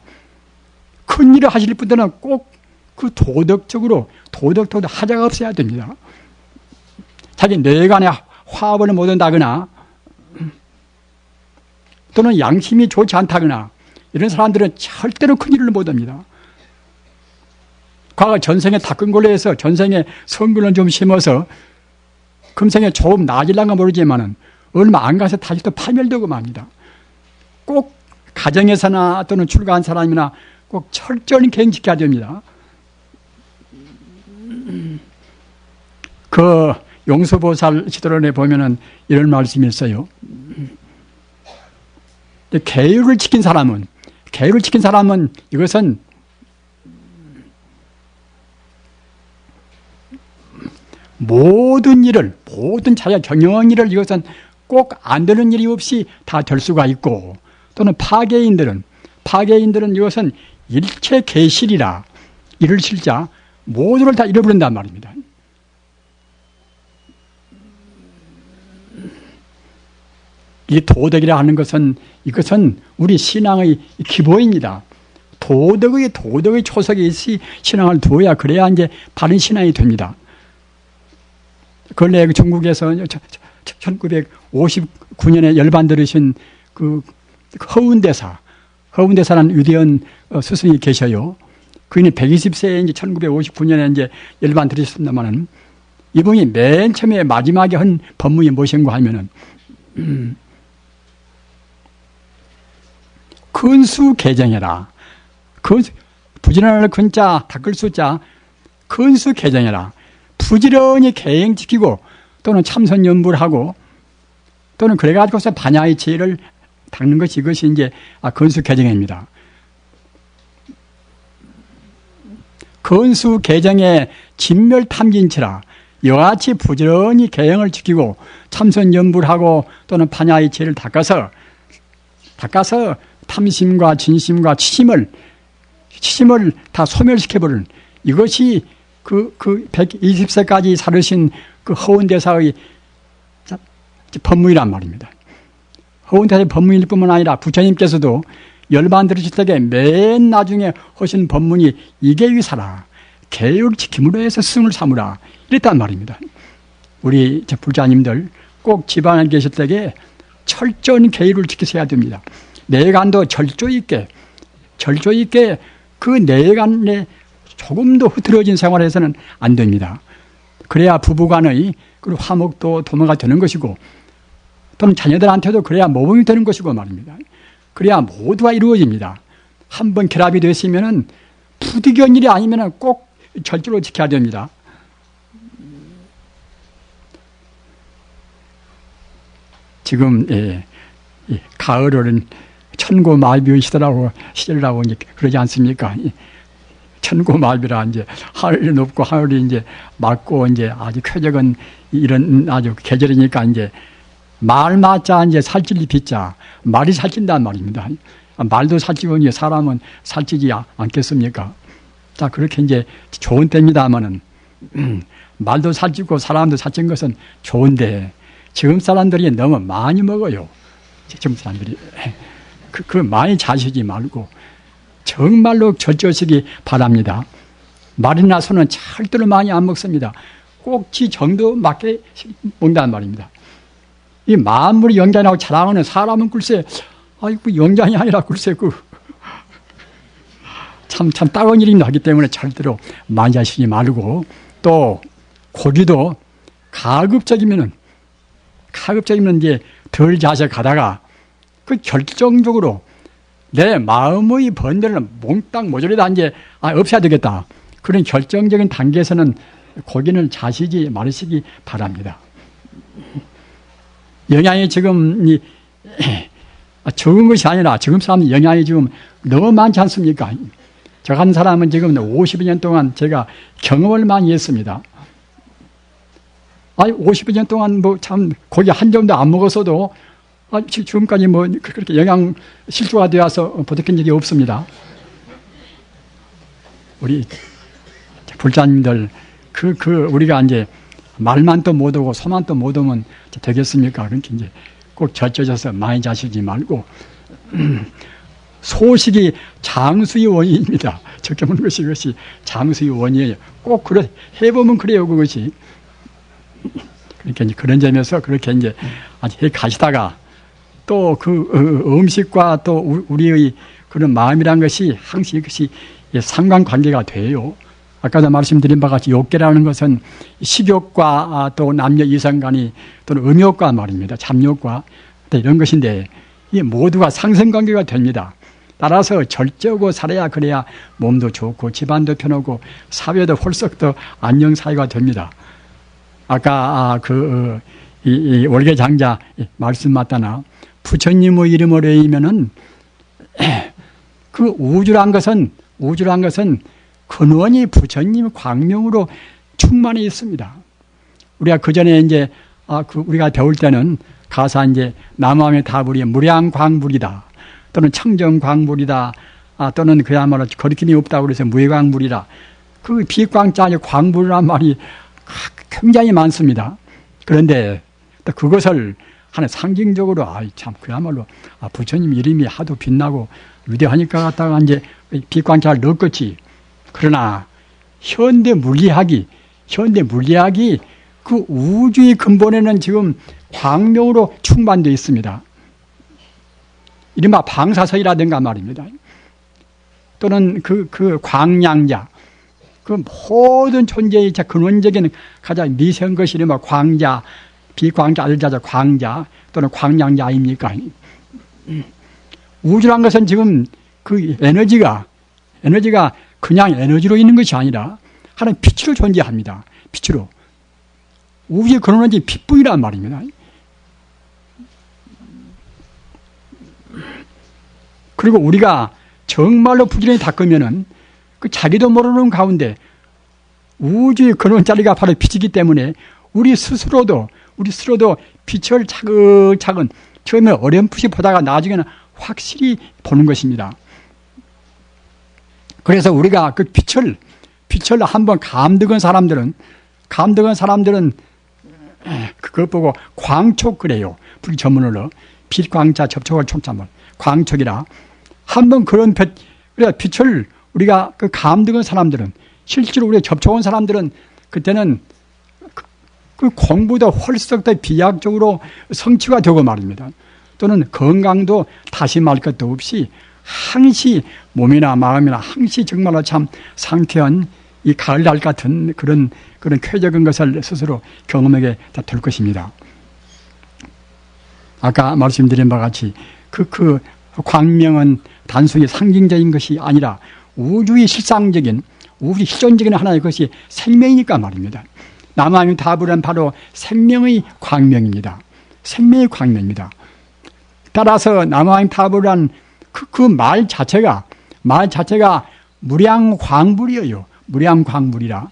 큰 일을 하실 분들은 꼭 그 도덕도 하자가 없어야 됩니다. 자기 뇌간에 화합을 못한다거나 또는 양심이 좋지 않다거나 이런 사람들은 절대로 큰 일을 못합니다. 과거 전생에 닦은 걸로 해서 전생에 성근을 좀 심어서 금생에 조금 나아질란가 모르지만은 얼마 안 가서 다시 또 파멸되고 맙니다. 꼭 가정에서나 또는 출가한 사람이나 꼭 철저히 계행지켜야 됩니다. 그 용서보살 시도론에 보면은 이런 말씀이 있어요. 계율을 지킨 사람은 이것은 모든 자기가 경영한 일을 이것은 꼭 안 되는 일이 없이 다 될 수가 있고, 또는 파괴인들은 이것은 일체 계실이라 이를 실자 모두를 다 잃어버린단 말입니다. 이 도덕이라 하는 것은 이것은 우리 신앙의 기본입니다. 도덕의 초석에 있이 신앙을 두어야 그래야 이제 바른 신앙이 됩니다. 근래 중국에서 1959년에 열반 들으신 그 허운대사라는 위대한 스승이 계셔요. 그분이 120세에 이제 1959년에 이제 열반 들으셨습니다만은 이분이 맨 처음에 마지막에 한 법문이 무엇인가 하면은 근수 개정해라. 부지런할 근자, 닦을 수자, 근수 개정해라. 부지런히 계행 지키고 또는 참선 연불 하고 또는 그래가지고서 반야의 지혜를 닦는 것이 이것이 이제 근수 개정입니다. 근수 개정에 진멸탐진치라. 여같이 부지런히 계행을 지키고 참선 연불하고 또는 반야의 지혜를 닦아서 탐심과 진심과 치심을 다 소멸시켜버리는 이것이 그 120세까지 살으신 그 허운대사의 법문이란 말입니다. 허운대사의 법문일 뿐만 아니라 부처님께서도 열반 들으실 때에 맨 나중에 하신 법문이 이계위사라. 계율 지킴으로 해서 스승을 삼으라. 이랬단 말입니다. 우리 불자님들 꼭 집안에 계실 때에 철저한 계율을 지키셔야 됩니다. 내간도 절조 있게 그 내간에 조금도 흐트러진 생활을 해서는 안 됩니다. 그래야 부부간의 그 화목도 도모가 되는 것이고 또는 자녀들한테도 그래야 모범이 되는 것이고 말입니다. 그래야 모두가 이루어집니다. 한번 결합이 됐으면은 부득이한 일이 아니면은 꼭 절제로 지켜야 됩니다. 지금 가을은 천고말비의 시절이라고 이제 그러지 않습니까? 천고말비라 이제 하늘이 높고 하늘이 이제 맑고 이제 아주 쾌적한 이런 아주 계절이니까 이제 말 맞자 이제 살찔리 빚자 말이 살찐단 말입니다. 말도 살찌고 이제 사람은 살찌지 않겠습니까? 자 그렇게 이제 좋은 때입니다만은 말도 살찌고 사람도 살찐 것은 좋은데 지금 사람들이 너무 많이 먹어요. 지금 사람들이. 그 많이 자시지 말고 정말로 절제하시기 바랍니다. 말이나 소는 절대로 많이 안 먹습니다. 꼭지 정도 맞게 먹는단 말입니다. 이 만물이 영장이라고 자랑하는 사람은 글쎄, 아이고, 영장이 아니라 글쎄, 참 따가운 일입니다. 하기 때문에 절대로 많이 하시지 말고, 또, 고기도 가급적이면 이제 덜 자세 가다가, 결정적으로 내 마음의 번뇌를 몽땅 모조리 다 이제, 없애야 되겠다. 그런 결정적인 단계에서는 고기는 자시지 말으시기 바랍니다. 영양이 지금 적은 것이 아니라 지금 사람 영양이 지금 너무 많지 않습니까? 저 같은 사람은 지금 50여 년 동안 제가 경험을 많이 했습니다. 50여 년 동안 참 고기 한 점도 안 먹었어도 지금까지 그렇게 영양 실조가 되어서 보득한 적이 없습니다. 우리 불자님들 우리가 이제 말만 또 못 오고 소만 또 못 오면 되겠습니까? 그러니까 이제 꼭 젖져져서 많이 자시지 말고 소식이 장수의 원인입니다. 적게 먹는 것이 그것이 장수의 원인이에요. 꼭 해보면 그래요, 그것이. 그러니까 이제 그런 점에서 그렇게 이제 해 가시다가 또 음식과 또 우리의 그런 마음이란 것이 항상 이것이 상관관계가 돼요. 아까도 말씀드린 바와 같이 욕계라는 것은 식욕과 또 남녀 이성간이 또는 음욕과 말입니다. 잠욕과 이런 것인데 이 모두가 상생관계가 됩니다. 따라서 절제하고 살아야 그래야 몸도 좋고 집안도 편하고 사회도 홀썩 더 안녕사회가 됩니다. 아까 이 월계장자 말씀 맞다나 부처님의 이름을 외우면은 그 우주란 것은 근원이 부처님 광명으로 충만해 있습니다. 우리가 그 전에 이제 우리가 배울 때는 가사 이제 남함의 다불이 무량광불이다 또는 청정광불이다 또는 그야말로 거리낌이 없다고 그래서 무해광불이라 그 비광자의 광불이란 말이 굉장히 많습니다. 그런데 또 그것을 하나 상징적으로 참 그야말로 부처님 이름이 하도 빛나고 위대하니까 갖다가 이제 빛광자를 넣었겠지. 그러나 현대 물리학이 그 우주의 근본에는 지금 광명으로 충만되어 있습니다. 이른바 방사선이라든가 말입니다. 또는 그 광량자, 그 모든 존재의 근원적인 가장 미세한 것이 이른바 광자, 비광자, 알자자, 광자 또는 광량자 아닙니까? 우주란 것은 지금 그 에너지가 그냥 에너지로 있는 것이 아니라 하나의 빛으로 존재합니다. 빛으로. 우주의 근원은 빛뿐이란 말입니다. 그리고 우리가 정말로 부지런히 닦으면은 그 자기도 모르는 가운데 우주의 근원자리가 바로 빛이기 때문에 우리 스스로도 빛을 차근차근 처음에 어렴풋이 보다가 나중에는 확실히 보는 것입니다. 그래서 우리가 그 빛을 한번 감득한 사람들은 그것 보고 광촉 그래요. 불 전문으로 빛광자 접촉을 촉자물 광촉이라 한번 그런 빛을 우리가 그 감득한 사람들은 실제로 우리가 접촉한 사람들은 그때는 그 공부도 헐썩 더 비약적으로 성취가 되고 말입니다. 또는 건강도 다시 말 것도 없이 항시 몸이나 마음이나 항시 정말로 참 상쾌한 이 가을날 같은 그런 쾌적한 것을 스스로 경험하게 될 것입니다. 아까 말씀드린 바와 같이 그 광명은 단순히 상징적인 것이 아니라 우주의 실상적인 우주 실존적인 하나의 것이 생명이니까 말입니다. 남아있는 다불은 바로 생명의 광명입니다. 생명의 광명입니다. 따라서 남아있는 다불은 그 말 자체가 무량광불이에요. 무량광불이라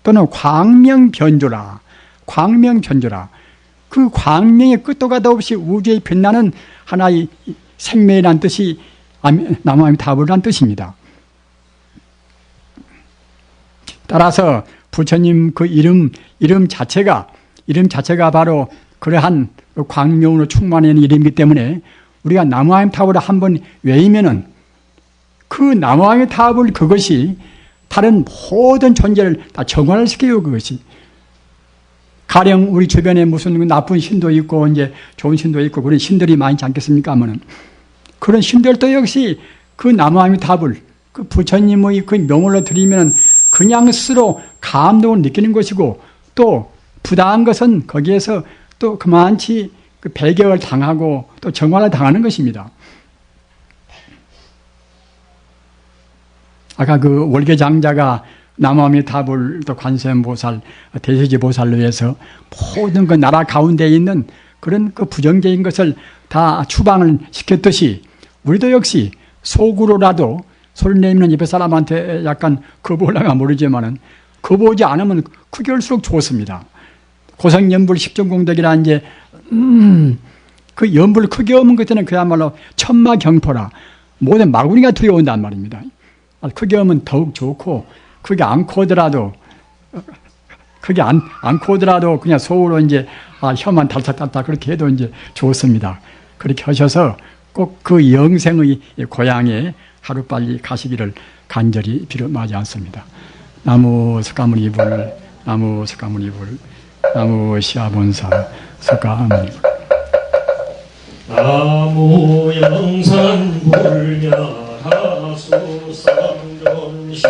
또는 광명변조라. 그 광명의 끝도 가도 없이 우주에 빛나는 하나의 생명이란 뜻이 남아있는 다불이란 뜻입니다. 따라서 부처님 그 이름 자체가 바로 그러한 광명으로 충만한 이름이기 때문에 우리가 나무아미 타불을 한번 외우면은 그 나무아미 타불 그것이 다른 모든 존재를 다 정화를 시켜요. 그것이 가령 우리 주변에 무슨 나쁜 신도 있고 이제 좋은 신도 있고 그런 신들이 많지 않겠습니까? 하면은 그런 신들도 역시 그 나무아미 타불 그 부처님의 그 명으로 드리면 그냥 스스로 감동을 느끼는 것이고 또 부당한 것은 거기에서 또 그만치 그 배격을 당하고 또 정화를 당하는 것입니다. 아까 그 월계장자가 나무아미 타불 또 관세음보살, 대세지보살로 해서 모든 그 나라 가운데 있는 그런 그 부정적인 것을 다 추방을 시켰듯이 우리도 역시 속으로라도 소리 내미는 옆에 사람한테 약간 거부하려면 모르지만은 거부하지 않으면 크게 올수록 좋습니다. 고성연불 십전공덕이라 이제 그 연불 크게 오면 그때는 그야말로 천마경포라 모든 마구니가 두려운단 말입니다. 크게 오면 더욱 좋고 크게 않고 오더라도 그냥 속으로 이제 혀만 달싹달싹 그렇게 해도 이제 좋습니다. 그렇게 하셔서 꼭 그 영생의 고향에 하루빨리 가시기를 간절히 빌어마지 않습니다. 나무 석가모니불, 나무 석가모니불, 나무 시아본사 석가모니불. 나무 영산 불멸하수 삼존시